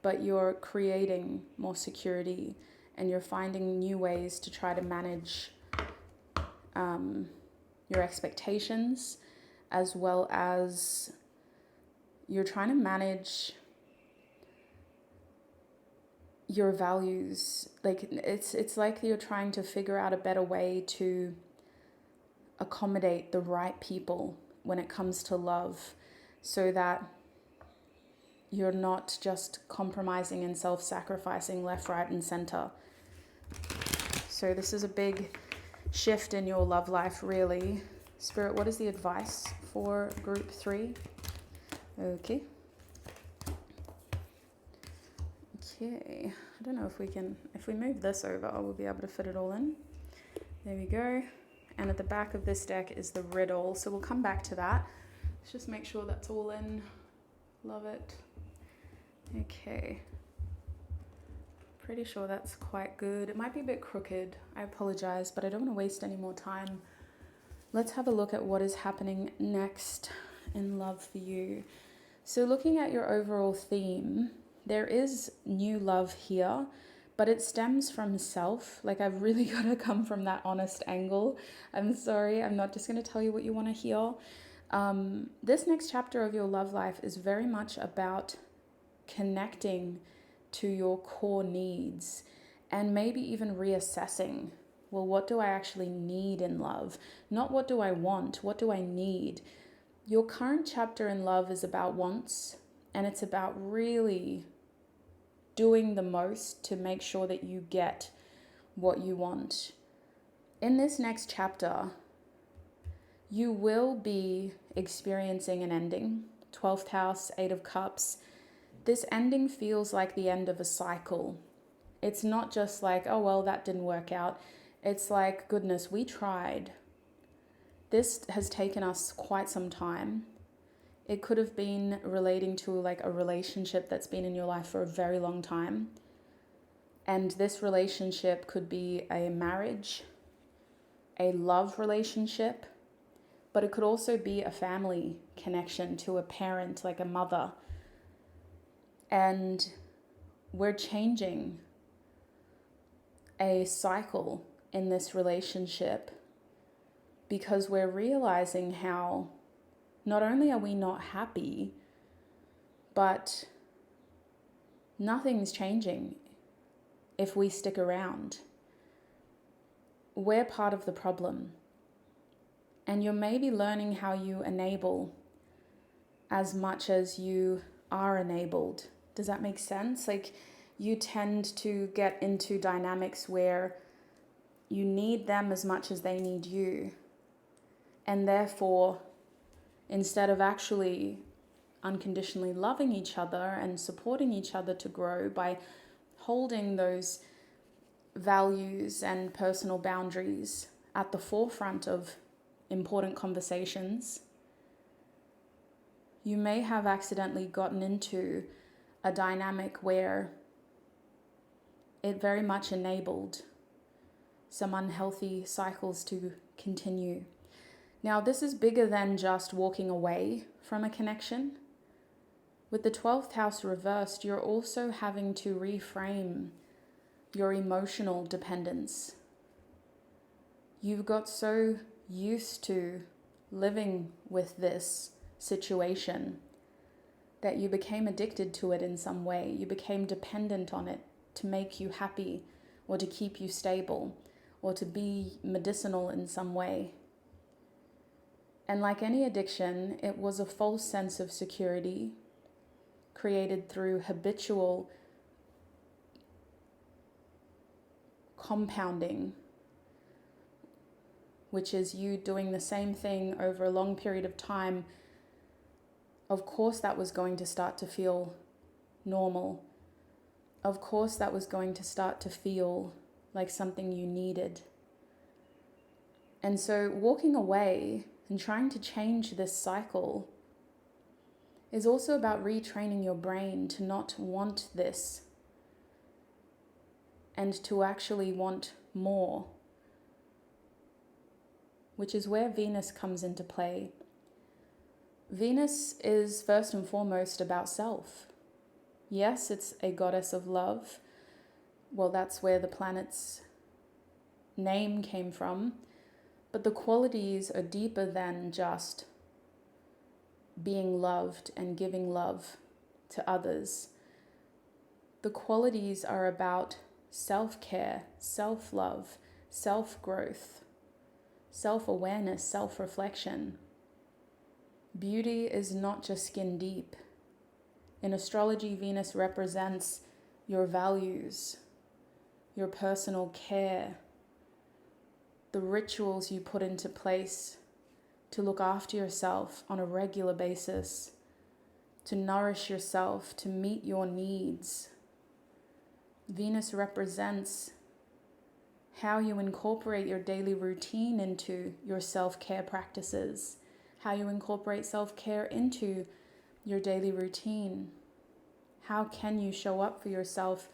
but you're creating more security and you're finding new ways to try to manage your expectations, as well as you're trying to manage your values. Like it's like you're trying to figure out a better way to accommodate the right people when it comes to love, so that you're not just compromising and self-sacrificing left, right, and center. So this is a big shift in your love life, really. Spirit, what is the advice for Group 3? Okay. Okay. I don't know if we move this over, we'll be able to fit it all in. There we go. And at the back of this deck is the riddle. So we'll come back to that. Let's just make sure that's all in. Love it. Okay. Pretty sure that's quite good. It might be a bit crooked. I apologize, but I don't want to waste any more time. Let's have a look at what is happening next in love for you. So looking at your overall theme, there is new love here, but it stems from self. Like, I've really got to come from that honest angle. I'm sorry, I'm not just going to tell you what you want to hear. This next chapter of your love life is very much about connecting to your core needs and maybe even reassessing, well, what do I actually need in love? Not what do I want, what do I need? Your current chapter in love is about wants, and it's about really doing the most to make sure that you get what you want. In this next chapter, you will be experiencing an ending. 12th house, 8 of Cups. This ending feels like the end of a cycle. It's not just like, oh, well, that didn't work out. It's like, goodness, we tried. This has taken us quite some time. It could have been relating to like a relationship that's been in your life for a very long time. And this relationship could be a marriage, a love relationship, but it could also be a family connection to a parent, like a mother. And we're changing a cycle in this relationship because we're realizing how not only are we not happy, but nothing's changing if we stick around. We're part of the problem. And you're maybe learning how you enable as much as you are enabled. Does that make sense? Like, you tend to get into dynamics where you need them as much as they need you. And therefore, instead of actually unconditionally loving each other and supporting each other to grow by holding those values and personal boundaries at the forefront of important conversations, you may have accidentally gotten into a dynamic where it very much enabled some unhealthy cycles to continue. Now, this is bigger than just walking away from a connection. With the 12th house reversed, you're also having to reframe your emotional dependence. You've got so used to living with this situation that you became addicted to it in some way. You became dependent on it to make you happy or to keep you stable or to be medicinal in some way. And like any addiction, it was a false sense of security created through habitual compounding, which is you doing the same thing over a long period of time. Of course that was going to start to feel normal. Of course that was going to start to feel like something you needed. And so walking away and trying to change this cycle is also about retraining your brain to not want this and to actually want more, which is where Venus comes into play. Venus is first and foremost about self. Yes, it's a goddess of love. Well, that's where the planet's name came from. But the qualities are deeper than just being loved and giving love to others. The qualities are about self-care, self-love, self-growth, self-awareness, self-reflection. Beauty is not just skin deep. In astrology, Venus represents your values, your personal care, the rituals you put into place to look after yourself on a regular basis, to nourish yourself, to meet your needs. Venus represents how you incorporate your daily routine into your self-care practices, how you incorporate self-care into your daily routine. How can you show up for yourself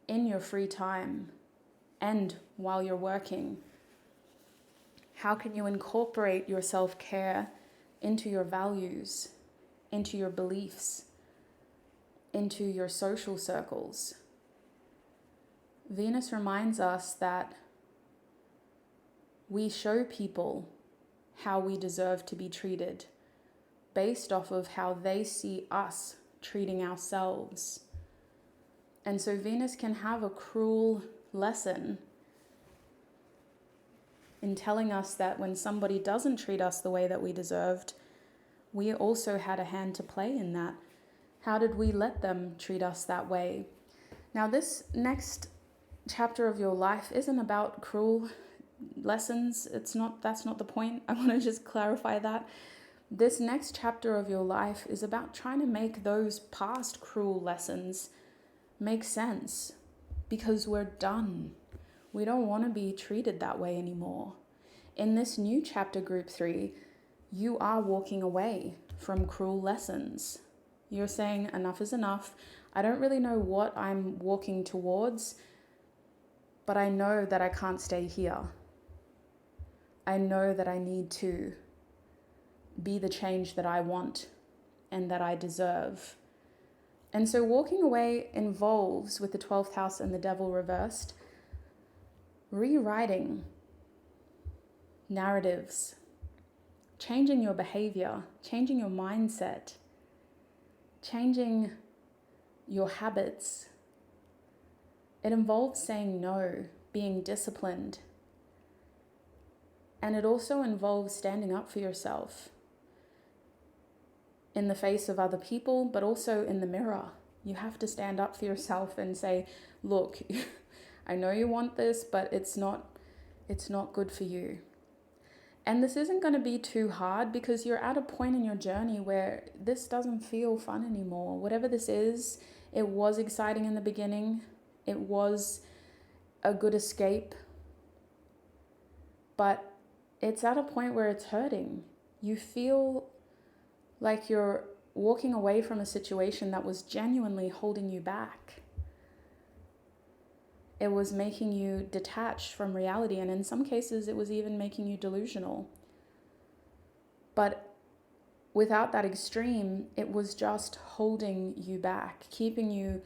in your free time and while you're working? How can you incorporate your self-care into your values, into your beliefs, into your social circles? Venus reminds us that we show people how we deserve to be treated based off of how they see us treating ourselves. And so Venus can have a cruel lesson in telling us that when somebody doesn't treat us the way that we deserved, we also had a hand to play in that. How did we let them treat us that way? Now, this next chapter of your life isn't about cruel lessons. That's not the point. I want to just clarify that. This next chapter of your life is about trying to make those past cruel lessons make sense, because we're done. We don't want to be treated that way anymore. In this new chapter, group 3, you are walking away from cruel lessons. You're saying enough is enough. I don't really know what I'm walking towards, but I know that I can't stay here. I know that I need to be the change that I want and that I deserve. And so walking away involves, with the 12th house and the devil reversed, rewriting narratives, changing your behavior, changing your mindset, changing your habits. It involves saying no, being disciplined. And it also involves standing up for yourself in the face of other people, but also in the mirror. You have to stand up for yourself and say, look, I know you want this, but it's not good for you. And this isn't going to be too hard because you're at a point in your journey where this doesn't feel fun anymore. Whatever this is, it was exciting in the beginning. It was a good escape. But it's at a point where it's hurting. You feel like you're walking away from a situation that was genuinely holding you back. It was making you detached from reality, and in some cases it was even making you delusional. But without that extreme, it was just holding you back, keeping you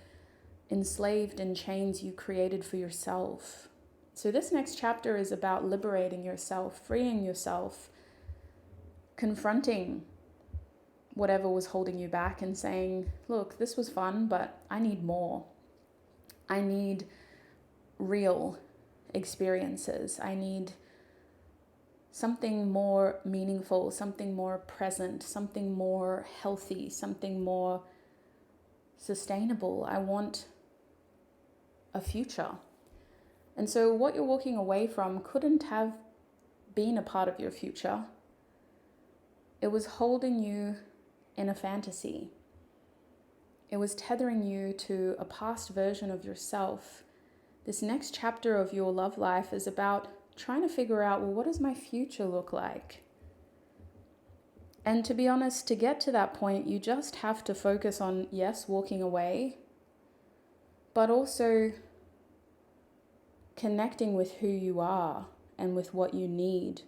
enslaved in chains you created for yourself. So this next chapter is about liberating yourself, freeing yourself, confronting whatever was holding you back and saying, look, this was fun, but I need more. I need real experiences. I need something more meaningful, something more present, something more healthy, something more sustainable. I want a future. And so what you're walking away from couldn't have been a part of your future. It was holding you in a fantasy. It was tethering you to a past version of yourself. This next chapter of your love life is about trying to figure out, well, what does my future look like? And to be honest, to get to that point, you just have to focus on, yes, walking away, but also connecting with who you are and with what you need,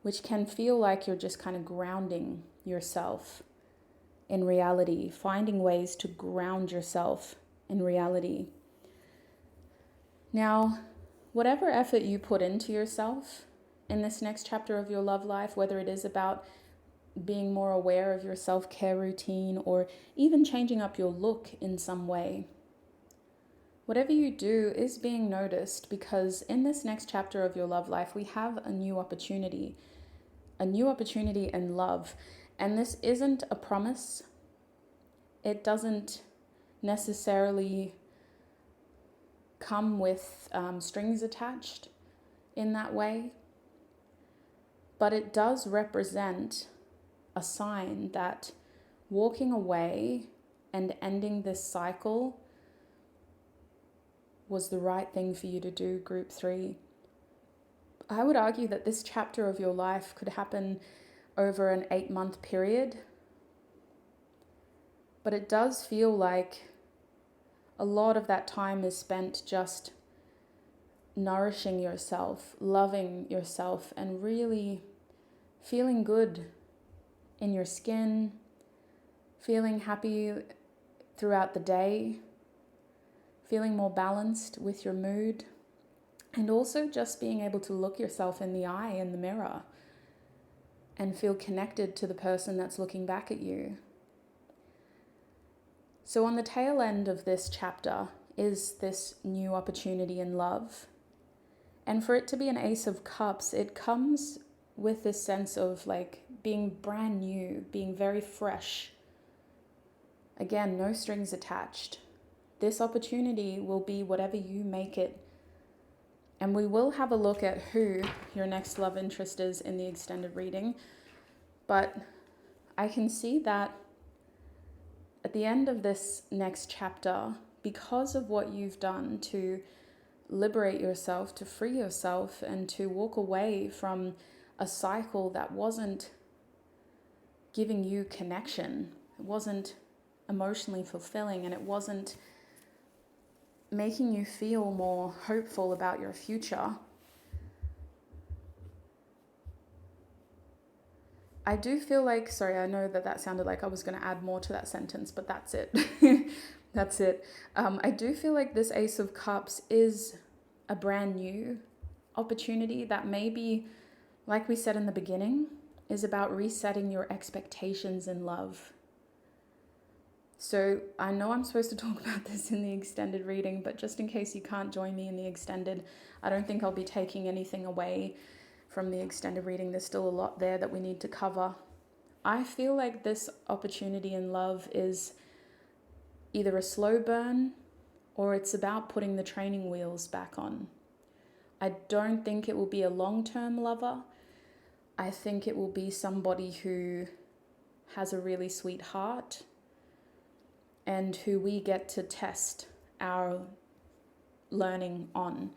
which can feel like you're just kind of grounding yourself in reality, finding ways to ground yourself in reality. Now, whatever effort you put into yourself in this next chapter of your love life, whether it is about being more aware of your self-care routine or even changing up your look in some way, whatever you do is being noticed, because in this next chapter of your love life, we have a new opportunity in love. And this isn't a promise. It doesn't necessarily come with strings attached in that way, but it does represent a sign that walking away and ending this cycle was the right thing for you to do, group 3. I would argue that this chapter of your life could happen over an 8-month period, but it does feel like a lot of that time is spent just nourishing yourself, loving yourself, and really feeling good in your skin, feeling happy throughout the day, feeling more balanced with your mood, and also just being able to look yourself in the eye in the mirror and feel connected to the person that's looking back at you. So on the tail end of this chapter is this new opportunity in love. And for it to be an Ace of Cups, it comes with this sense of like being brand new, being very fresh. Again, no strings attached. This opportunity will be whatever you make it. And we will have a look at who your next love interest is in the extended reading. But I can see that at the end of this next chapter, because of what you've done to liberate yourself, to free yourself, and to walk away from a cycle that wasn't giving you connection, it wasn't emotionally fulfilling, and it wasn't making you feel more hopeful about your future, I do feel like, sorry, I know that sounded like I was going to add more to that sentence, but that's it. That's it. I do feel like this Ace of Cups is a brand new opportunity that maybe, like we said in the beginning, is about resetting your expectations in love. So I know I'm supposed to talk about this in the extended reading, but just in case you can't join me in the extended, I don't think I'll be taking anything away from the extended reading. There's still a lot there that we need to cover. I feel like this opportunity in love is either a slow burn or it's about putting the training wheels back on. I don't think it will be a long-term lover. I think it will be somebody who has a really sweet heart and who we get to test our learning on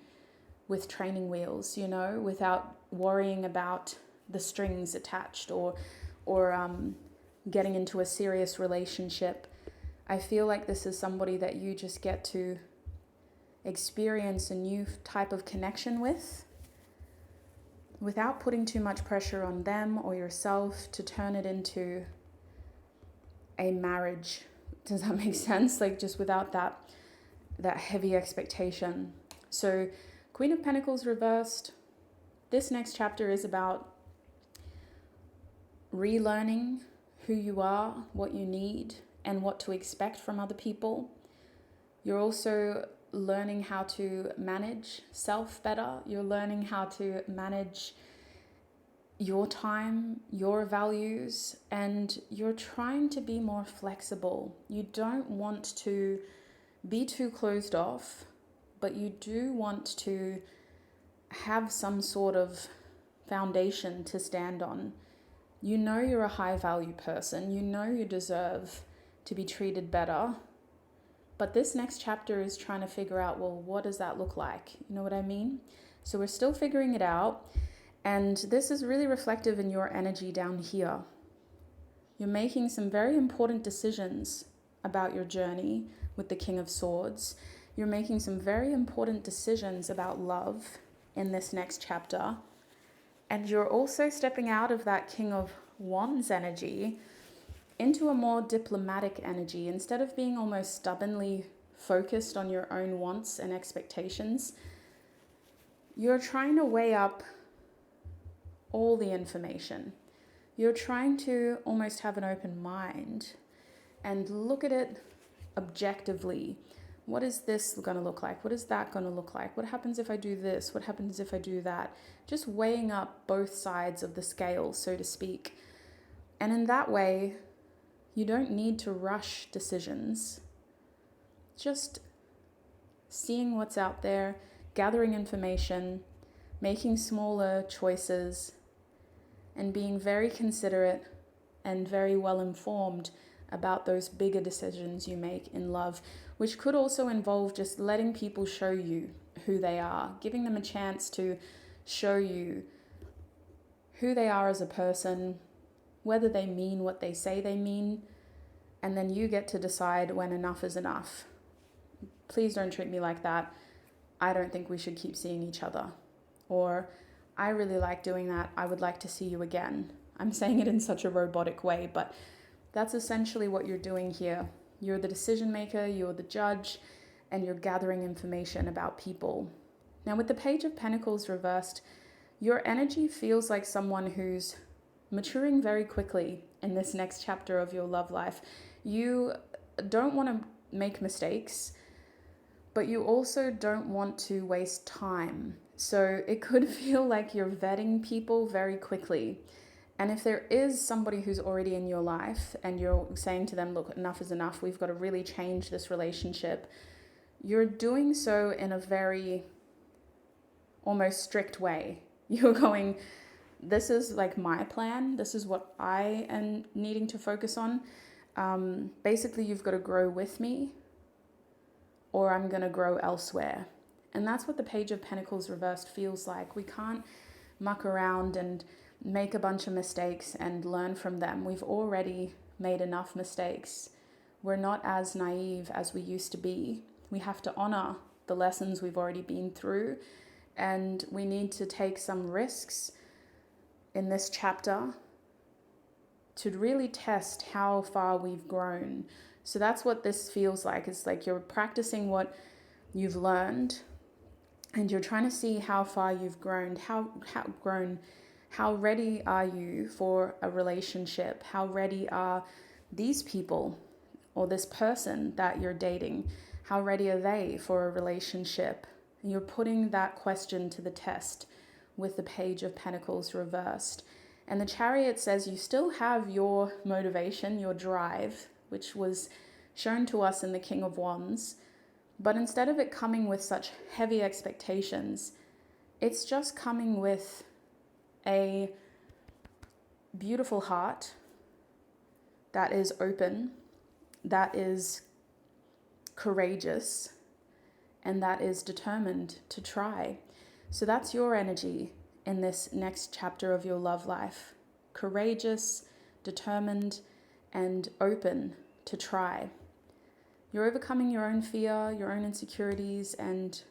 with training wheels, without worrying about the strings attached or getting into a serious relationship. I feel like this is somebody that you just get to experience a new type of connection with without putting too much pressure on them or yourself to turn it into a marriage. Does that make sense? Like, just without that heavy expectation. So Queen of Pentacles reversed. This next chapter is about relearning who you are, what you need, and what to expect from other people. You're also learning how to manage self better. You're learning how to manage your time, your values, and you're trying to be more flexible. You don't want to be too closed off, but you do want to have some sort of foundation to stand on. You know you're a high value person. You know you deserve to be treated better. But this next chapter is trying to figure out, well, what does that look like? You know what I mean? So we're still figuring it out. And this is really reflective in your energy down here. You're making some very important decisions about your journey with the King of Swords. You're making some very important decisions about love in this next chapter. And you're also stepping out of that King of Wands energy into a more diplomatic energy. Instead of being almost stubbornly focused on your own wants and expectations, you're trying to weigh up all the information. You're trying to almost have an open mind and look at it objectively. What is this going to look like? What is that going to look like? What happens if I do this? What happens if I do that? Just weighing up both sides of the scale, so to speak. And in that way, you don't need to rush decisions. Just seeing what's out there, gathering information, making smaller choices, and being very considerate and very well informed about those bigger decisions you make in love, which could also involve just letting people show you who they are, giving them a chance to show you who they are as a person, whether they mean what they say they mean, and then you get to decide when enough is enough. Please don't treat me like that. I don't think we should keep seeing each other. Or, I really like doing that. I would like to see you again. I'm saying it in such a robotic way, but that's essentially what you're doing here. You're the decision maker, you're the judge, and you're gathering information about people. Now, with the Page of Pentacles reversed, your energy feels like someone who's maturing very quickly in this next chapter of your love life. You don't want to make mistakes, but you also don't want to waste time. So it could feel like you're vetting people very quickly. And if there is somebody who's already in your life and you're saying to them, look, enough is enough, we've got to really change this relationship, you're doing so in a very almost strict way. You're going, this is like my plan. This is what I am needing to focus on. Basically, you've got to grow with me or I'm going to grow elsewhere. And that's what the Page of Pentacles reversed feels like. We can't muck around and make a bunch of mistakes and learn from them. We've already made enough mistakes. We're not as naive as we used to be. We have to honor the lessons we've already been through, and we need to take some risks in this chapter to really test how far we've grown. So that's what this feels like. It's like you're practicing what you've learned and you're trying to see how far you've grown, How ready are you for a relationship? How ready are these people or this person that you're dating? How ready are they for a relationship? And you're putting that question to the test with the Page of Pentacles reversed. And the Chariot says you still have your motivation, your drive, which was shown to us in the King of Wands. But instead of it coming with such heavy expectations, it's just coming with a beautiful heart that is open, that is courageous, and that is determined to try. So that's your energy in this next chapter of your love life. Courageous, determined, and open to try. You're overcoming your own fear, your own insecurities, and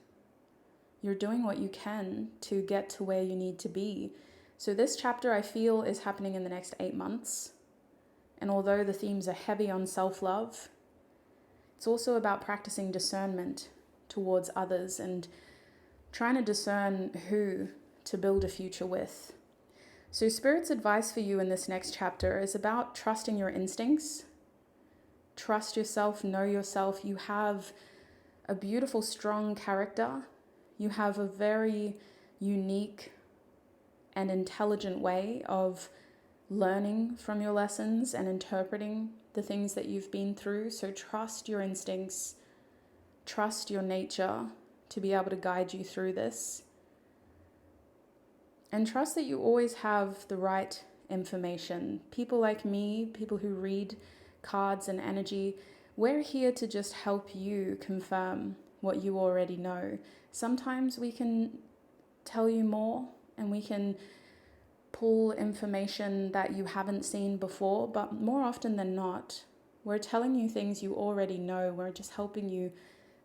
you're doing what you can to get to where you need to be. So this chapter, I feel, is happening in the next 8 months. And although the themes are heavy on self-love, it's also about practicing discernment towards others and trying to discern who to build a future with. So Spirit's advice for you in this next chapter is about trusting your instincts. Trust yourself, know yourself. You have a beautiful, strong character. You have a very unique and intelligent way of learning from your lessons and interpreting the things that you've been through. So trust your instincts, trust your nature to be able to guide you through this. And trust that you always have the right information. People like me, people who read cards and energy, we're here to just help you confirm what you already know. Sometimes we can tell you more and we can pull information that you haven't seen before, but more often than not, we're telling you things you already know. We're just helping you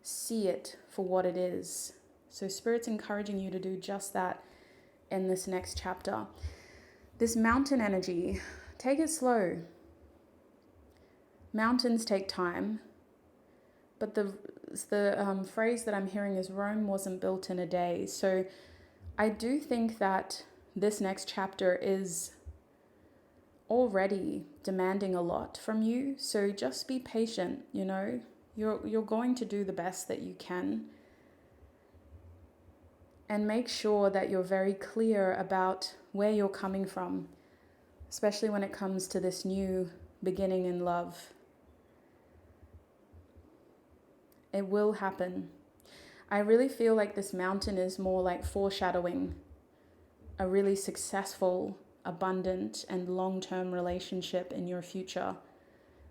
see it for what it is. So Spirit's encouraging you to do just that in this next chapter. This mountain energy, take it slow. Mountains take time, but the phrase that I'm hearing is Rome wasn't built in a day. So I do think that this next chapter is already demanding a lot from you. So just be patient, you know. You're going to do the best that you can. And make sure that you're very clear about where you're coming from, especially when it comes to this new beginning in love. It will happen. I really feel like this mountain is more like foreshadowing a really successful, abundant, and long-term relationship in your future.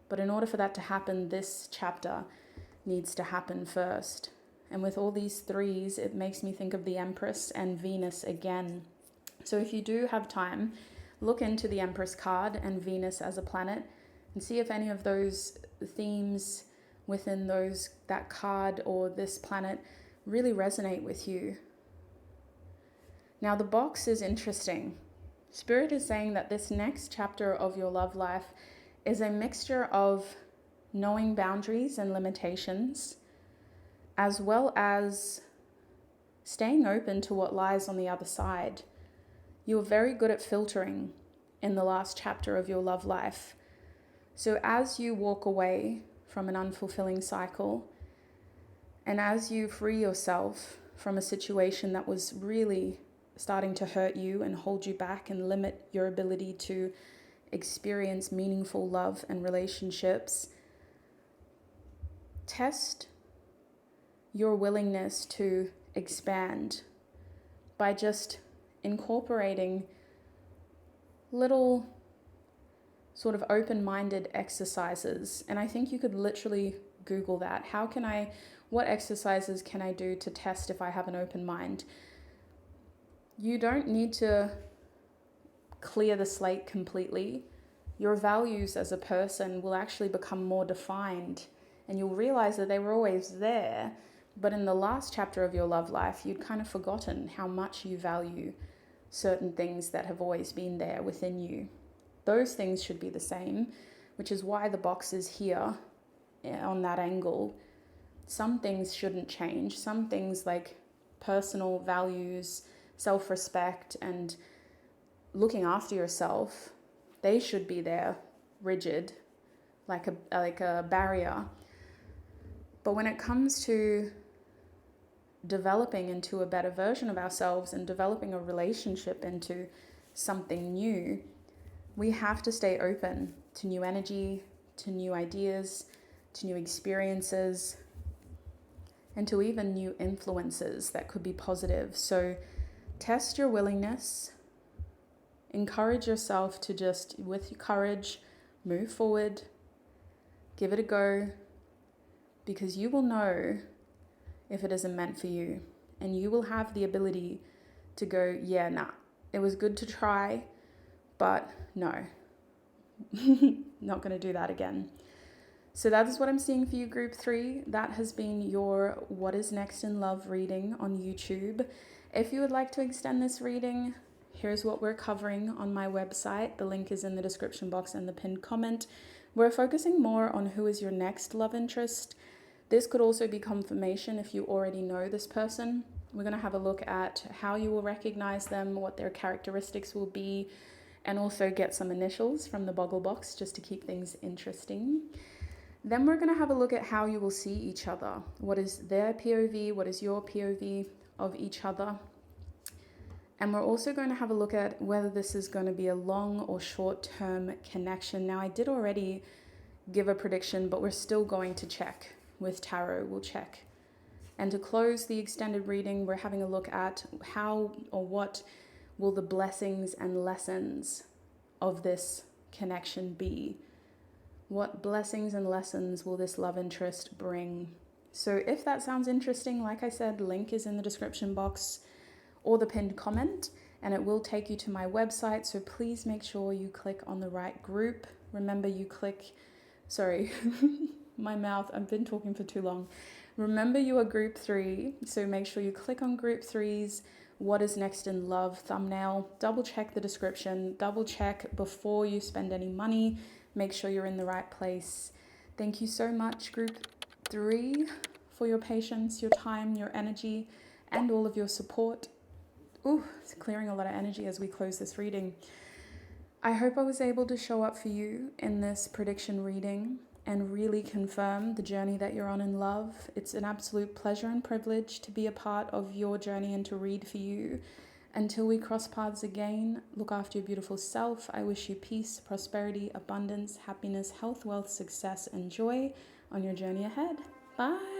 But in order for that to happen, this chapter needs to happen first. And with all these threes, it makes me think of the Empress and Venus again. So if you do have time, look into the Empress card and Venus as a planet and see if any of those themes within that card or this planet really resonate with you. Now the box is interesting. Spirit is saying that this next chapter of your love life is a mixture of knowing boundaries and limitations, as well as staying open to what lies on the other side. You're very good at filtering in the last chapter of your love life. So as you walk away from an unfulfilling cycle, and as you free yourself from a situation that was really starting to hurt you and hold you back and limit your ability to experience meaningful love and relationships, test your willingness to expand by just incorporating little sort of open-minded exercises. And I think you could literally Google that. What exercises can I do to test if I have an open mind? You don't need to clear the slate completely. Your values as a person will actually become more defined, and you'll realize that they were always there, but in the last chapter of your love life, you'd kind of forgotten how much you value certain things that have always been there within you. Those things should be the same, which is why the box is here on that angle. Some things shouldn't change. Some things like personal values, self-respect, and looking after yourself, they should be there, rigid, like a barrier. But when it comes to developing into a better version of ourselves and developing a relationship into something new, we have to stay open to new energy, to new ideas, to new experiences, and to even new influences that could be positive. So test your willingness, encourage yourself to just, with courage, move forward, give it a go, because you will know if it isn't meant for you. And you will have the ability to go, yeah, nah, it was good to try, but no, not going to do that again. So that is what I'm seeing for you, group 3. That has been your What is Next in Love reading on YouTube. If you would like to extend this reading, here's what we're covering on my website. The link is in the description box and the pinned comment. We're focusing more on who is your next love interest. This could also be confirmation if you already know this person. We're going to have a look at how you will recognize them, what their characteristics will be, and also get some initials from the Boggle Box just to keep things interesting. Then we're going to have a look at how you will see each other. What is their POV? What is your POV of each other? And we're also going to have a look at whether this is going to be a long or short-term connection. Now, I did already give a prediction, but we're still going to check with tarot. We'll check. And to close the extended reading, we're having a look at how or what will the blessings and lessons of this connection be. What blessings and lessons will this love interest bring? So if that sounds interesting, like I said, link is in the description box or the pinned comment, and it will take you to my website. So please make sure you click on the right group. Remember, you click, sorry, my mouth, I've been talking for too long. Remember, you are group 3. So make sure you click on group 3's What is Next in Love thumbnail. Double check the description, double check before you spend any money. Make sure you're in the right place. Thank you so much, group 3, for your patience, your time, your energy, and all of your support. Ooh, it's clearing a lot of energy as we close this reading. I hope I was able to show up for you in this prediction reading and really confirm the journey that you're on in love. It's an absolute pleasure and privilege to be a part of your journey and to read for you. Until we cross paths again, look after your beautiful self. I wish you peace, prosperity, abundance, happiness, health, wealth, success, and joy on your journey ahead. Bye.